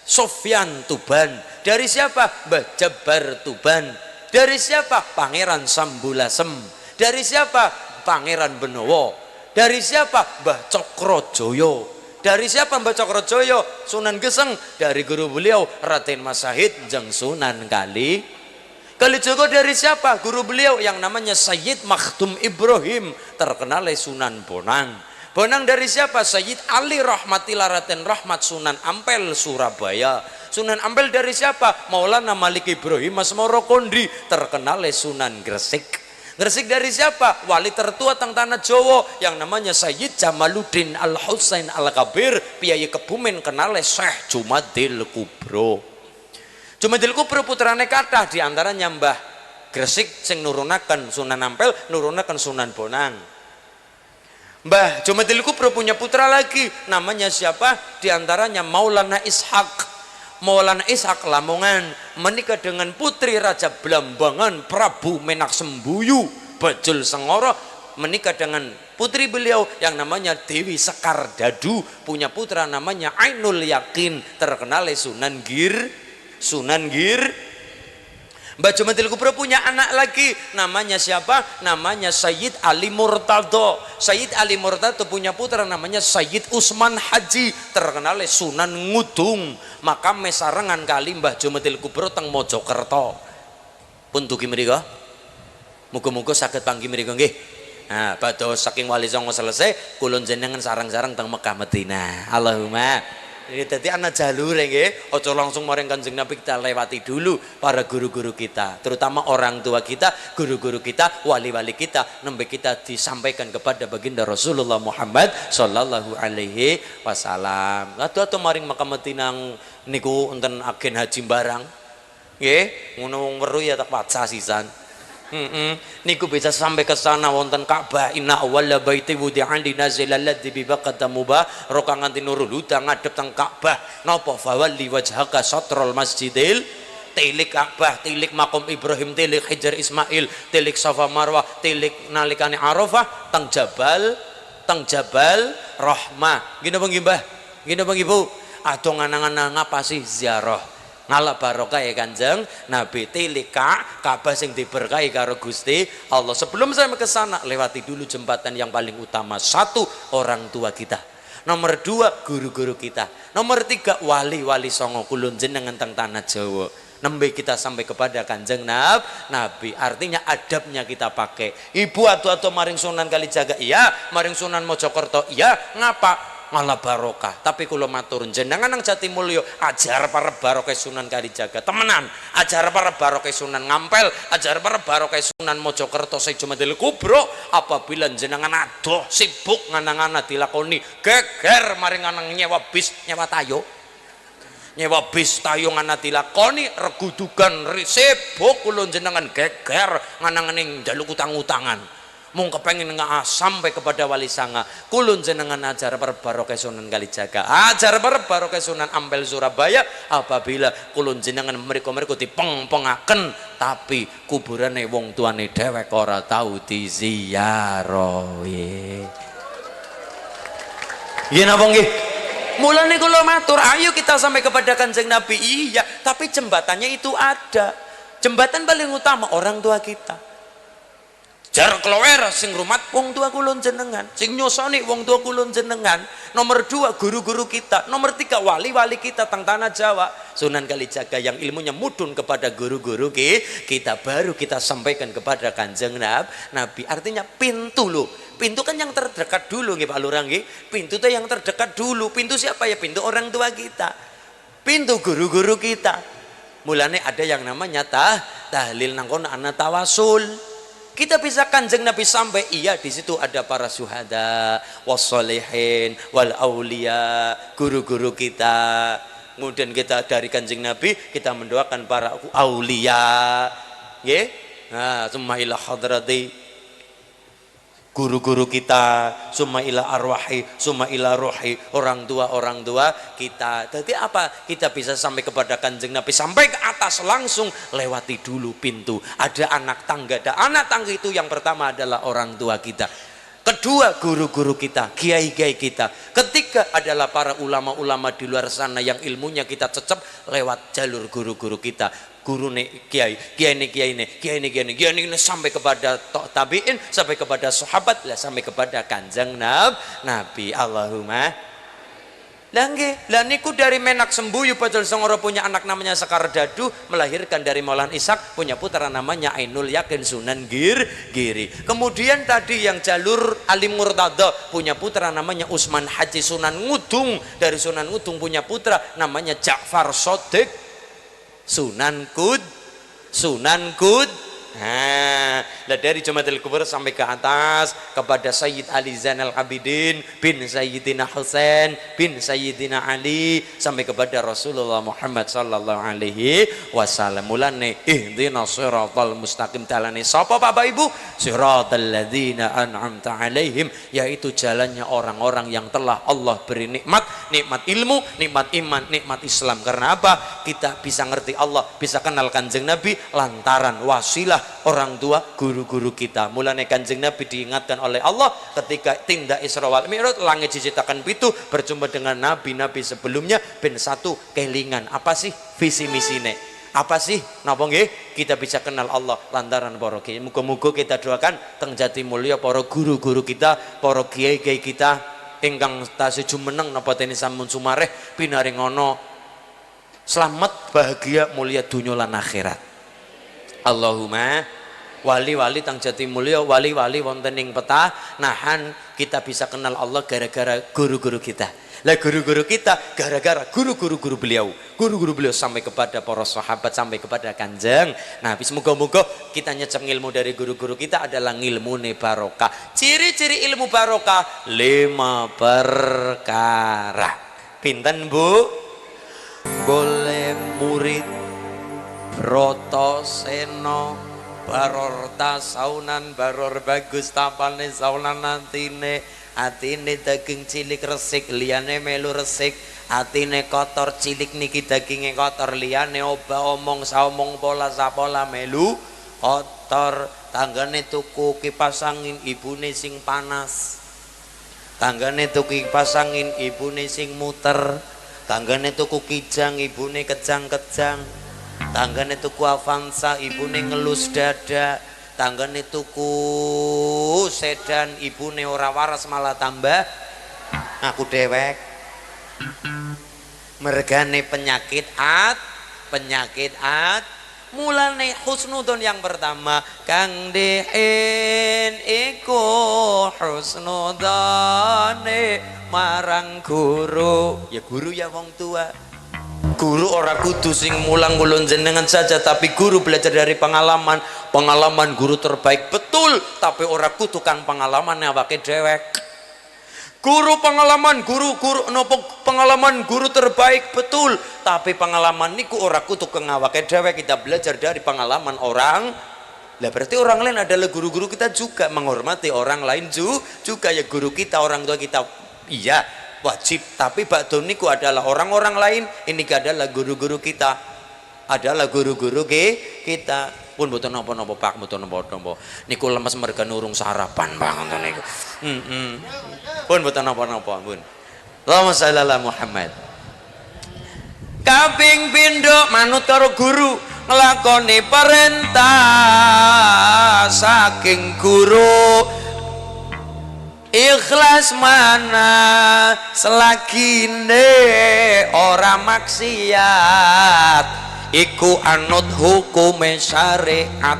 Sofyan Tuban. Dari siapa? Mbah Jabar Tuban. Dari siapa? Pangeran Sambulasem. Dari siapa? Pangeran Benowo. Dari siapa? Mbah Cokrojoyo. Dari siapa Mbah Cokrojoyo? Sunan Geseng. Dari guru beliau Raden Masahid Jeng Sunan Kalijogo. Dari siapa? Guru beliau yang namanya Sayyid Makhdum Ibrahim, terkenal Sunan Bonang. Bonang dari siapa? Sayyid Ali Rahmatillah Raden Rahmat Sunan Ampel Surabaya. Sunan Ampel dari siapa? Maulana Malik Ibrahim Asmoro Kondi, terkenal Sunan Gresik. Gresik dari siapa? Wali tertua teng tanah Jawa yang namanya Sayyid Jamaluddin Al Husain Al Kabir, Piyayi Kebumen, kenal Syekh Jumadil Kubro. Jumadil Kubro putrane kathah, diantaranya Mbah Gresik sing nurunaken Sunan Ampel, nurunaken Sunan Bonang. Mbah Jumadil Kubro punya putra lagi, namanya siapa? Diantaranya Maulana Ishak. Maulana Ishak Lamongan menikah dengan putri Raja Blambangan Prabu Menak Sembuyu Bajul Sengoro, menikah dengan putri beliau yang namanya Dewi Sekar Dadu, punya putra namanya Ainul Yakin, terkenal Sunan Gir. Mbah Jumadil Kubro punya anak lagi, namanya siapa? Namanya Sayyid Ali Murtado. Sayyid Ali Murtado punya putra namanya Sayyid Usman Haji, terkenal Sunan Ngudung. Makam sarengan kali Mbah Jumadil Kubro teng Mojokerto. Pun dugi mriko. Muga-muga saged panggi mriko nggih. Nah, badhe saking Wali Songo selesai, kula jenengan sareng-sareng teng Mekah Madinah. Allahumma. Jadi anak jalur nggih, aja langsung maring Kanjeng Nabi, kita lewati dulu para guru-guru kita, terutama orang tua kita, guru-guru kita, wali-wali kita, nembe kita disampaikan kepada baginda Rasulullah Muhammad sallallahu alaihi wasallam. Atu-atu maring Mekah Madinah niku enten agen haji barang. Nggih, ngono wong weruh ya tak waca sisan. Niku bisa sampai ke sana wonten Ka'bah, inna awwala baiti wudi'a linazil alladzi bi Bakkah mubarakan nganti nurul huda ngadep teng Ka'bah. Napa fawalli wajhaka satrul masjidil, tilik Ka'bah, tilik makom Ibrahim, tilik Hajar Ismail, tilik Safa Marwah, tilik nalikane Arafah teng Jabal Rahmah. Gini apa nggih Mbah? Gini apa nggih Bu? Ado nganang-anang apa sih ziarah? Ngalah barokah ya Kanjeng Nabi, tilik Ka'bah sing diberkahi karo Gusti Allah. Sebelum saya ke sana, lewati dulu jembatan yang paling utama. Satu, orang tua kita. Nomor dua, guru-guru kita. Nomor tiga, wali-wali songo kulun jenengan teng tanah Jawa. Nembe kita sampai kepada Kanjeng Nabi. Artinya adabnya kita pakai. Ibu atu-atu maring Sunan Kalijaga, iya. Maring Sunan Mojokerto, iya. Ngapa? Malah barokah. Tapi kula matur jenengan nang Jatimulyo, ajar para barokah Sunan Kalijaga temenan, ajar para barokah Sunan Ngampel, ajar para barokah Sunan Mojokerto Syekh Jumadil Kubro. Apabila jenengan adoh sibuk nganang-ana dilakoni, geger maring anang nyewa bis, nyewa bis tayo ngana dilakoni, regudugan sibuk kula jenengan geger nganang-aning njaluk utang-utangan. Mung kepengin sampai kepada Wali Sanga, kulun jenengan ajar barokah Sunan Kalijaga, ajar barokah Sunan Ampel Surabaya. Apabila kulun jenengan mereka dipeng-pengaken, tapi kuburane wong tuane dhewek ora tau diziarahi. Nggih napa nggih? Mulane kula matur, ayo kita sampai kepada Kanjeng Nabi. Iya, tapi jembatannya itu ada. Jembatan paling utama orang tua kita. Jar klower sing rumat wong tua kulon jenengan, sing nyosoni wong tua kulon jenengan. Nomor dua, guru-guru kita. Nomor tiga, wali-wali kita teng tanah Jawa, Sunan Kalijaga yang ilmunya mudun kepada guru-guru kita, baru kita sampaikan kepada Kanjeng Nabi. Artinya pintu loh, pintu kan yang terdekat dulu nggih Pak Lurah nggih. Pintu itu yang terdekat dulu. Pintu siapa ya? Pintu orang tua kita. pintu guru-guru kita. Mulane ada yang namanya tahlil nang kono ana tawasul. Kita bisa kanjeng Nabi sampai iya di situ ada para syuhada, wassolihin, wal aulia, guru-guru kita. Kemudian kita dari kanjeng Nabi kita mendoakan para aulia, ya. Nah, summa ila hadrati guru-guru kita, summa ila arwahi, summa ila ruhi, orang tua kita. Jadi apa? Kita bisa sampai kepada kanjeng Nabi, sampai ke atas langsung lewati dulu pintu. Ada anak tangga, anak tangga itu yang pertama adalah orang tua kita. Kedua guru-guru kita, kiai-kiai kita. Ketiga adalah para ulama-ulama di luar sana yang ilmunya kita cecep lewat jalur guru-guru kita. Guru nih kiai ini sampai kepada tabiin, sampai kepada sahabat, lah sampai kepada kanjeng Nabi. Allahumma lah niku dari menak sembuyu Bajul Songoro punya anak namanya Sekar Dadu, melahirkan dari Maulan Ishak punya putra namanya Ainul Yakin Sunan Giri. Kemudian tadi yang jalur Alim Murtada punya putra namanya Usman Haji Sunan Ngudung, dari Sunan Ngudung punya putra namanya Ja'far Shodiq Sunan Kud. Nah, dari Jumatul Kubur sampai ke atas kepada Sayyid Ali Zainal Abidin bin Sayyidina Husain bin Sayyidina Ali sampai kepada Rasulullah Muhammad sallallahu alaihi wasallam. Mulane ihdinas siratal mustaqim, dalane sapa Bapak Ibu? Siratal ladzina an'amta alaihim, yaitu jalannya orang-orang yang telah Allah beri nikmat ilmu, nikmat iman, nikmat Islam. Karena apa? Kita bisa ngerti Allah, bisa kenal kanjeng Nabi lantaran wasilah orang tua guru-guru kita. Mulane kanjeng Nabi diingatkan oleh Allah ketika tindak Isra wal Mi'raj, langit diciptakan pitu, berjumpa dengan nabi-nabi sebelumnya ben satu kelingan. Apa sih visi misine? Apa sih napa nggih? Kita bisa kenal Allah lantaran para kiai. Muga-muga kita doakan teng jati mulya para guru-guru kita, para kiai-kiai kita ingkang tasih jumeneng napa teni sampun sumareh pinaring ana selamat, bahagia, mulia dunya lan akhirat. Allahumma wali-wali tang jati mulya, wali-wali wonten ing petah nahan kita bisa kenal Allah gara-gara guru-guru kita. Lah guru-guru kita gara-gara guru-guru beliau sampai kepada para sahabat, sampai kepada kanjeng. Nah, semoga-moga kita nyecep ilmu dari guru-guru kita adalah ilmune barokah. Ciri-ciri ilmu barokah 5 perkara. Pinten Bu? Golek murid Broto Seno Baror tasaunan baror bagus tapane saunan atine daging cilik resik liyane melu resik, atine kotor cilik niki daginge kotor liyane obah omong saomong pola sapola melu kotor. Tanggane tuku kipas angin ibune sing panas, tanggane tuku kipas angin ibune sing muter, tanggane tuku kijang ibune kejang-kejang, tanggane tuku Avanza ibune ngelus dada, tanggane tuku sedan ibune ora waras malah tambah aku dewek. Mergane penyakit mulane husnudon yang pertama kang dihin iku husnudane marang guru. Ya guru ya wong tua. Guru ora kudu sing mulang kulon jenengan saja, tapi guru belajar dari pengalaman guru terbaik betul, tapi ora kudu kang pengalaman awake dewek. Guru pengalaman pengalaman guru terbaik betul, tapi pengalaman niku ora kudu kang awake dewek. Kita belajar dari pengalaman orang. Lah berarti orang lain adalah guru-guru kita juga, menghormati orang lain juga ya guru kita, orang tua kita. Iya, wajib, tapi bakdo niku adalah orang-orang lain, ini adalah guru-guru kita, adalah guru-guru kita. Pun mboten napa-napa Pak, mboten napa-napa niku lemes merga nurung sarapan banget niku. Pun mboten napa-napa pun. Allahumma shalli ala Muhammad. Kaping pindho manut karo guru, nglakoni perintah saking guru, ikhlas mana selagine ora maksiat, iku anut hukume syariat.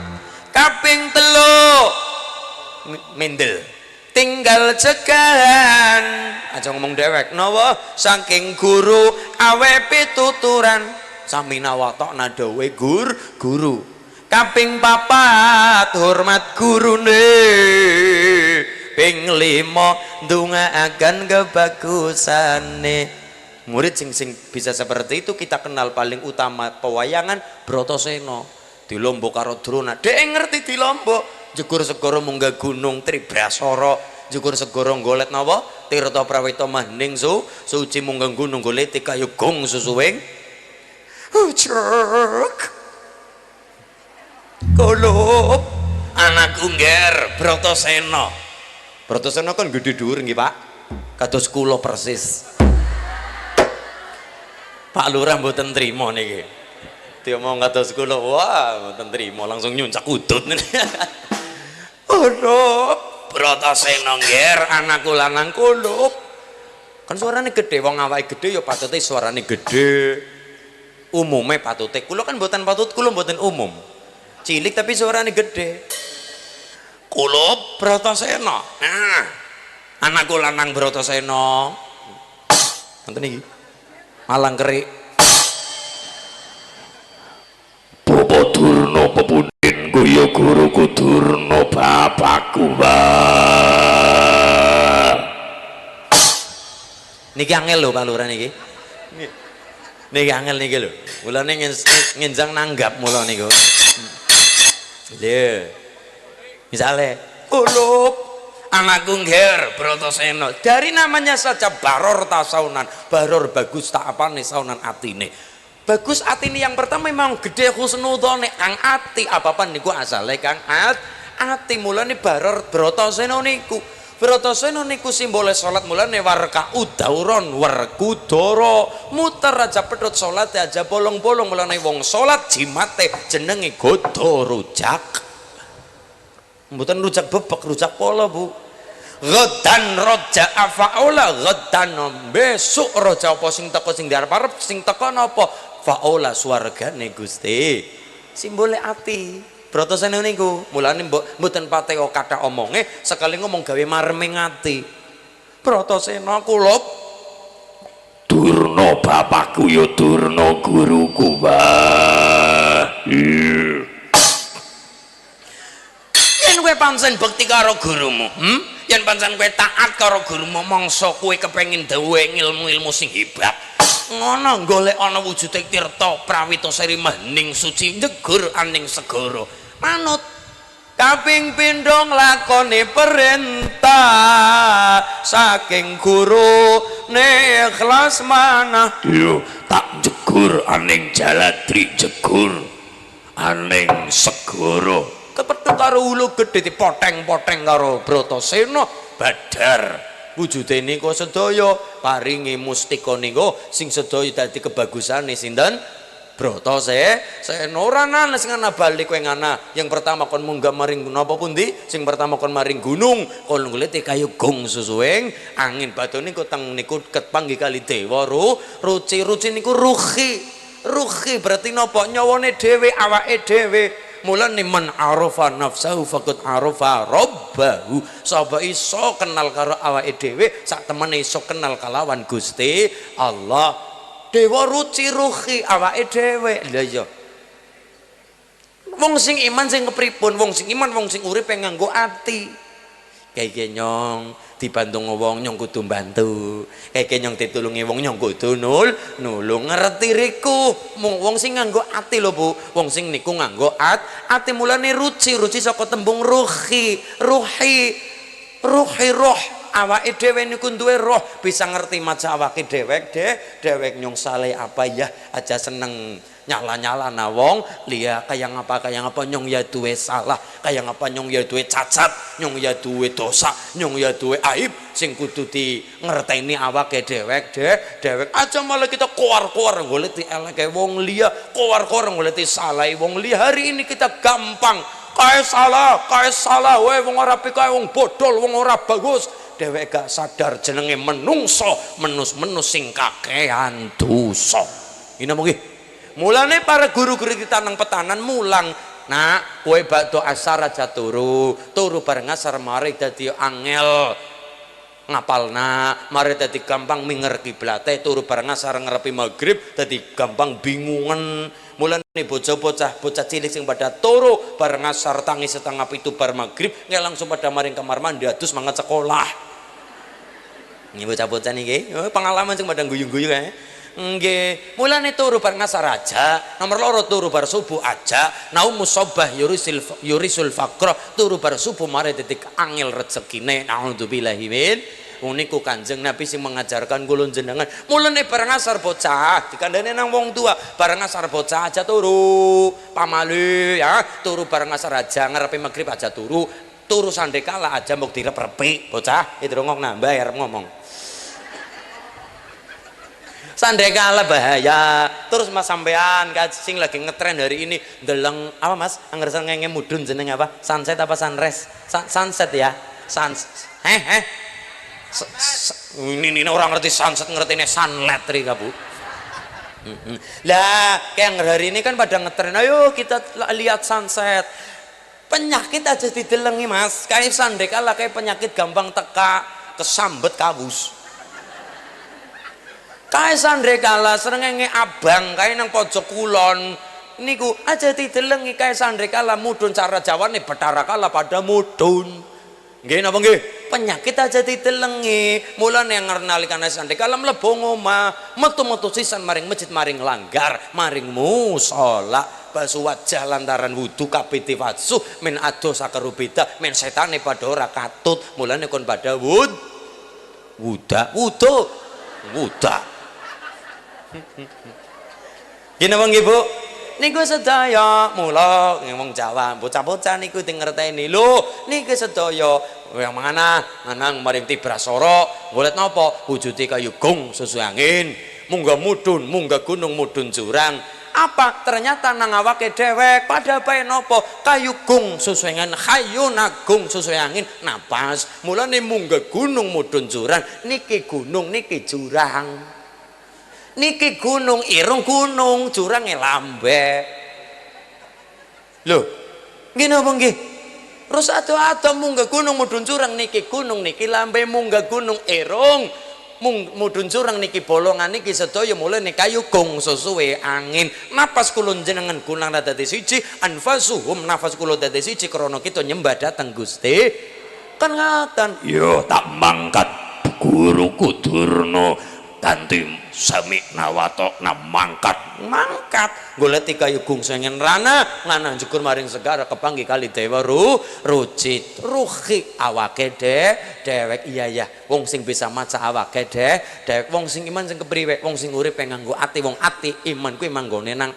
Kaping telu mindel tinggal cegahan aja ngomong dewek nawa saking guru awe pituturan sami nawatok nadawe guru kaping papat hormat gurune ping 5 ndongaaken kebagusane murid sing bisa seperti itu kita kenal paling utama pewayangan Bratasena dilombo karo Drona dhek ngerti dilombo jegur segara munggah gunung Tribrasara jegur segara golet napa tirta prawita maning suci munggah gunung golet kaya gong susuwing ucuk kulup anak ungger Bratasena kan gede dhuwur nggih Pak kados kula persis Pak Lurah mboten trima niki diomong kados kula wah mboten trima langsung nyuncak udut Kulup Bratasena ngger anakku lanang kulup kan suarane gede wong awake gede ya patute suarane gede umume patute kula kan mboten patut kula mboten umum cilik tapi suarane gede kulup Bratasena nah anakku lanang Bratasena ngoten iki malang kerik Bapak Durna pepundhen kaya guruku Durna bapakku niki angel lho Pak Lurah niki angel niki lho mulane ngenjang nanggap mula niku lho misale kulup anakku ngger Bratasena dari namanya saja Baror Tasaunan Baror bagus tak apane saunan atine bagus atine yang pertama memang gede husnudone kang ati apa-apa niku asale kang ati mulane Baror Bratasena niku simbole salat mulane warka udauron werkudara muter aja pedhot salat aja bolong-bolong mulane wong salat jimate jenenge godo rujak mboten rujak bebek rujak polo Bu Ghadan roja afaula ghadan besok roja apa sing teko sing diarep-arep sing teko napa faula swargane Gusti simbole ati Bratasena niku mulane mboten pateo kathah omonge sekali ngomong gawe mareming ati Bratasena kulup Durna bapakku ya Durna guruku yen kowe pancen bekti karo gurumu yen pancen kowe taat karo gurumu mangsa kowe kepengin dawuhe ilmu-ilmu sing hebat ngono golek ana wujude tirta prawita seri maning suci njegur aning segara manut kaping pindho nglakoni perintah saking guru ne ikhlas manah yo tak jegur aning jaladri jegur aning segara kepethuk karo ulu gedhe dipoteng-poteng karo Bratasena badar wujude niku sedaya paringi mustika niku sing sedaya dadi kebagusane sinten Bratasena ora ana sing ana bali kowe ngana yang pertama kon munggah maring napa pundi sing pertama kon maring gunung kon goleti kaya gong susuwing angin batu niku teng niku kepanggih kali dewa ruci niku ruhi berarti napa nyawane dhewe awake dhewe mulane man arafa nafsahu faqad arafa rabbahu sapa iso kenal karo awake dhewe sak temene iso kenal kalawan Gusti Allah dewa ruci ruhi awake dhewe lha iya wong sing iman sing kepripun wong sing iman wong sing urip nganggo ati kayak nyong dibantu wong nyong kudu bantu kayak nyong ditulungi wong nyong kudu nulung ngerti riku wong sing nganggo ati lho Bu wong sing niku nganggo ati mulane ruci saka tembung ruhi roh awake dhewe niku duwe roh bisa ngerti maca awake dewek nyong saleh apa ya aja seneng nyala na wong liya kaya ngapa nyong ya duwe salah kaya ngapa nyong ya duwe cacat nyong ya duwe dosa nyong ya duwe aib sing kudu di ngerteni awake dewek aja malah kita koar-koar goleti eleke wong liya koar-koar goleti salah wong liya hari ini kita gampang kae salah wae wong ora apik kae wong bodol wong ora bagus dhewek gak sadar jenenge menungso menus sing kakehan dosa ini mungkin mulane para guru-guru kita nang petanan mulang Nak, kowe bakdo asar aja turu bareng asar mari dadi angel ngapalna, mari dadi gampang minger kiblate, turu bareng asar ngarepi maghrib dadi gampang bingungan. Mulane bocah-bocah cilik sing pada turu bareng asar tangi setengah pitu bar maghrib nggak langsung pada maring kamar mandi adus mangat sekolah. Ini bocah-bocah niki pengalaman sing pada guyu-guyu kae. Nggih, mulane turu bar ngasar aja, nomor loro turu bar subuh aja. Naumus sobah yurisul faqra, turu bar subuh mare titik angel rezekine. Naudzubillahi min. Uniku Kanjeng Nabi sing mengajarkan kula jenengan. Mulane bar ngasar bocah, dikandani nang wong tua, bar ngasar bocah aja turu. Pamali ya, turu bar ngasar aja, ngarepe magrib aja turu. Turu sandekala aja mbok direp-repi bocah, itu ngomong nambah arep ngomong. Sandekala bahaya. Terus Mas sampean sing lagi ngetren hari ini deleng apa Mas? Angger ngenge mudun jeneng apa? Sunset apa sunrise? Sunset ya. Ini orang ngerti sunset ngerti ini sunlight ri Bu. Lah, kayak hari ini kan pada ngetren, ayo kita lihat sunset. Penyakit aja didelengi Mas. Kayak sandekala kayak penyakit gampang teka, kesambet kabus. Kae sandrekala srengenge abang kae nang pojok kulon niku aja didelengi kae sandrekala mudun cara jawane Bathara Kala pada mudun. Nggih napa nggih? Penyakit aja didelengi. Mulane ngernalikane sandrekala mlebu omah, metu-metu sisan maring masjid maring langgar, maring musala, basuh wajah lantaran wudu kabeh diwasuh men adoh sakerubeda men setane padha ora katut. Mulane kon pada wuda. Gini bang ibu, niku sedaya mula ngomong Jawa, bocah-bocah niku ngerteni lho, niku sedaya yang mana manang maring tibrasara, golek napa wujude kayu gong sesuai angin, munggah mudun, munggah gunung mudun jurang. Apa ternyata nang awake dhewek pada bae napa kayu gong sesuai angin, hayun agung sesuai angin napas. Mulane munggah gunung mudun jurang, niki gunung niki jurang. Niki gunung irung gunung jurangnya lambe loh gini apa nggih terus ado-ado munggah gunung mudun jurang niki gunung niki lambe munggah gunung irung mudun jurang niki bolongan niki sedaya mulane kayu gong sesuai angin. Napas kula jenengan kunang dadi siji, anfasuhum nafas kula dadi siji krana kita nyembah dhateng Gusti kan ngaten yo tak mangkat guru kudurna tanti sami nawatok na mangkat golek kayu gung sengen rana ngana jukur maring segara kepanggi kali dewa rucit ruhi awake dewek iya wong sing bisa maca awake dewek wong sing iman sing kepriwe wong sing urip nganggo ati wong ati iman kuwi manggone nang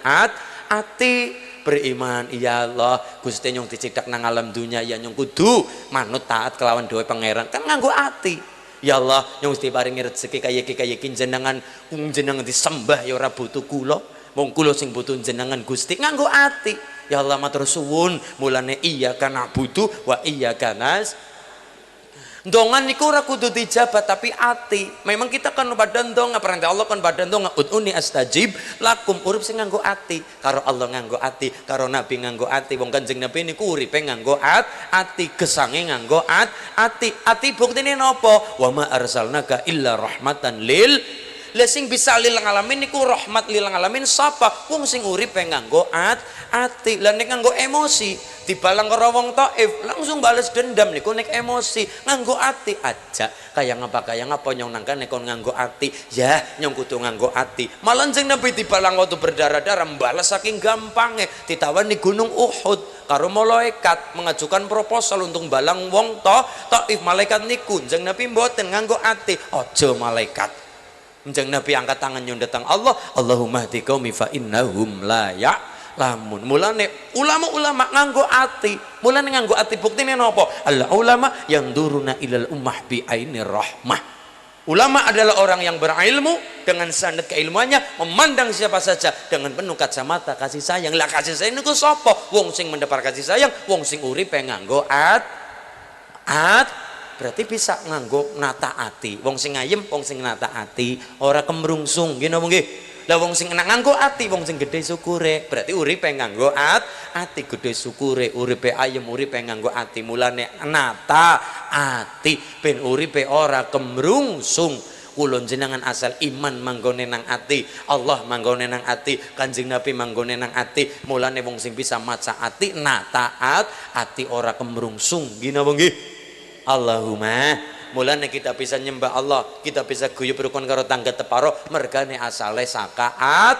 ati beriman iya Allah Gusti nyong dicidak nang alam dunya ya nyong kudu manut taat kelawan dhewe pangeran kan nganggo ati. Ya Allah, yang mesti paringi rezeki kaya jenengan disembah ya ora butuh kula. Wong kula sing butuh jenengan Gusti nganggo ati. Ya Allah matur suwun, mulane iyyaka na'budu wa iyyaka nasta'in. Ndongan niku ora kudu dijabat tapi ati. Memang kita kan pada ndonga perintah Allah kan pada ndonga ud'uni astajib lakum urip sing nganggo ati. Karo Allah nganggo ati, karo Nabi nganggo ati. Wong Kanjeng Nabi niku uripe nganggo ati, gesange nganggo ati. Ati buktine napa? Wa ma arsalnaka illa rahmatan lil sing bisa lil alamin niku rahmat lil alamin sapa wong sing uripe nganggo ati. Lah nek nganggo emosi dibalang karo wong Taif langsung bales dendam niku nek emosi nganggo ati aja kaya ngapa nyong nangkane kon nganggo ati ya nyong kudu nganggo ati. Malah jeng Nabi dibalang waktu berdarah-darah mbales saking gampangnya ditawani gunung Uhud karo malaikat mengajukan proposal untuk balang wong Taif. Malaikat niku jeng Nabi mboten nganggo ati aja malaikat. Njeng Nabi angkat tangan nyun datang Allah, Allahumma hdi qaumi fa innahum la ya'lamun. Mulane ulama-ulama nganggo ati. Mulane nganggo ati buktine napa? Al ulama yang duruna ilal ummah bi ainir rahmah. Ulama adalah orang yang berilmu dengan sanad keilmuannya memandang siapa saja dengan penuh kacamata kasih sayang. Lah kasih sayang niku sapa? Wong sing mendapat kasih sayang, wong sing uripe nganggo berarti bisa nganggo nata ati. Wong sing ayem, wong sing nata ati, ora kemrungsung. Nggih napa nggih? Lah wong sing enak nganggo ati, wong sing gedhe syukure. Berarti uripe nganggo ati, gedhe syukure, uripe ayem, uripe nganggo ati. Mulane nata ati ben uripe ora kemrungsung. Kula jenengan asal iman manggone nang ati, Allah manggone nang ati, Kanjeng Nabi manggone nang ati. Mulane wong sing bisa maca ati, taat ati ora kemrungsung. Gina nggih. Allahumma. Mulane kita bisa nyembah Allah, kita bisa guyub rukun karo tangga teparo mergane asale sakaat.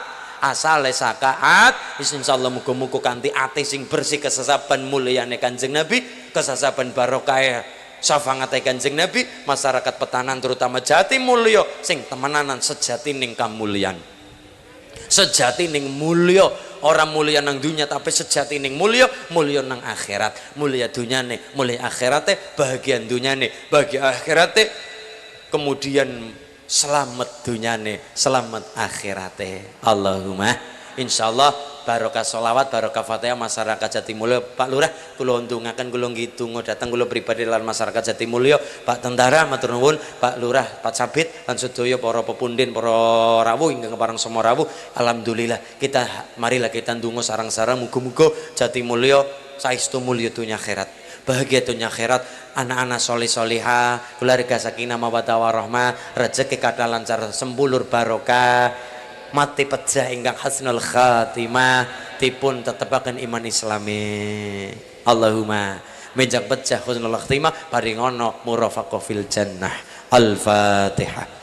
Insyaallah muga-muga kanthi ati sing bersih kesesaban mulyane Kanjeng Nabi, kesesaban barokah syafaate Kanjeng Nabi, masyarakat petanan terutama Jati Mulya sing temenanan sejati ning kamulyan. Sejati ning mulya, ora mulya nang dunya tapi sejati ning mulya nang akhirat. Mulya dunyane, mulya akhirate, bahagian dunyane, bahagia akhirate, kemudian selamat dunyane, selamat akhirate. Allahumma insyaallah barokah sholawat, barokah fatihah masyarakat Jatimulyo. Pak Lurah kula ndongaken, kula ngidung datang kula pribadi lan masyarakat Jatimulyo, Pak Tentara matur nuwun, Pak Lurah, Pak Sabit lan sedaya para pepundhen, para rawuh ingkang parang sama rawuh. Alhamdulillah kita marilah kita ndonga sareng-sareng muga-muga Jatimulyo saestu mulya dunya akhirat. Bahagia dunia akhirat, anak-anak soleh soleha, keluarga sakinah mawaddah warahmah, rezeki kata lancar sembulur barokah, mati pecah ingkang hasnul khatimah, dipun tetepaken iman islami. Allahumma menjang pecah husnul khatimah paringono murafaqah fil jannah. Al-Fatihah.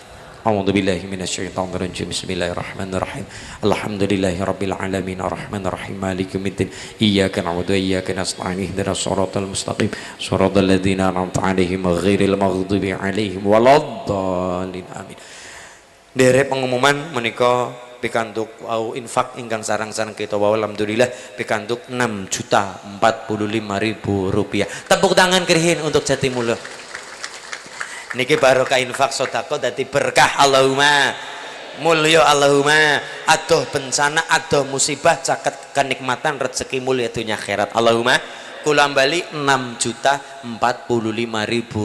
A'udzu billahi minasyaitonir rajim. Bismillahirrahmanirrahim. Alhamdulillahirabbil alamin arrahmanir rahim maliki yaumiddin. Iyyaka na'budu wa iyyaka nasta'in. Ihdinas shiratal mustaqim. Shiratal ladzina an'amta 'alaihim ghairil maghdubi alaihim waladdallin. Amin. Derek pengumuman menika pikantuk au infak ingkang sarang-sarang kita wau alhamdulillah pikantuk 6.045.000 rupiah. Tepuk tangan kerihin untuk Jatimulyo. Niki barokah infak sedekah dadi berkah. Allahumma mulya Allahumma, adoh bencana, adoh musibah, caket kenikmatan rezeki mulia dunia akhirat. Allahumma kula bali 6.045.000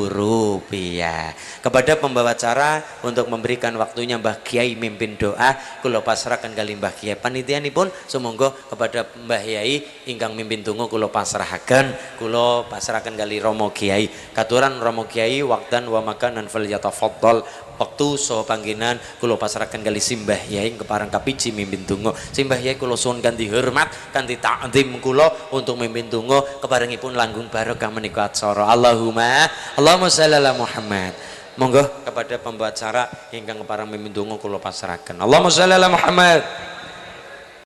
rupiah kepada pembawa acara untuk memberikan waktunya Mbah Kiai mimpin doa. Kula pasrahkan kali Mbah Kiai panitianipun, sumangga kepada Mbah Kiai ingkang mimpin donga kula pasrahaken, kula pasrahkan kali Romo Kiai. Katuran Romo Kiai waqtan wa makanan falyatafaddal, waktu saha panggenan kula pasrahkan kali Simbah Kiai keparang kapiji mimpin donga. Simbah Kiai kula suwun kanthi hormat kanthi ta'zim kula untuk mimpin donga keparengipun langgung barokah menika acara. Allahumma shalli ala Muhammad. Monggo kepada pembawa acara ingkang keparang mimpin donga kula pasrahaken. Allahumma shalli ala Muhammad.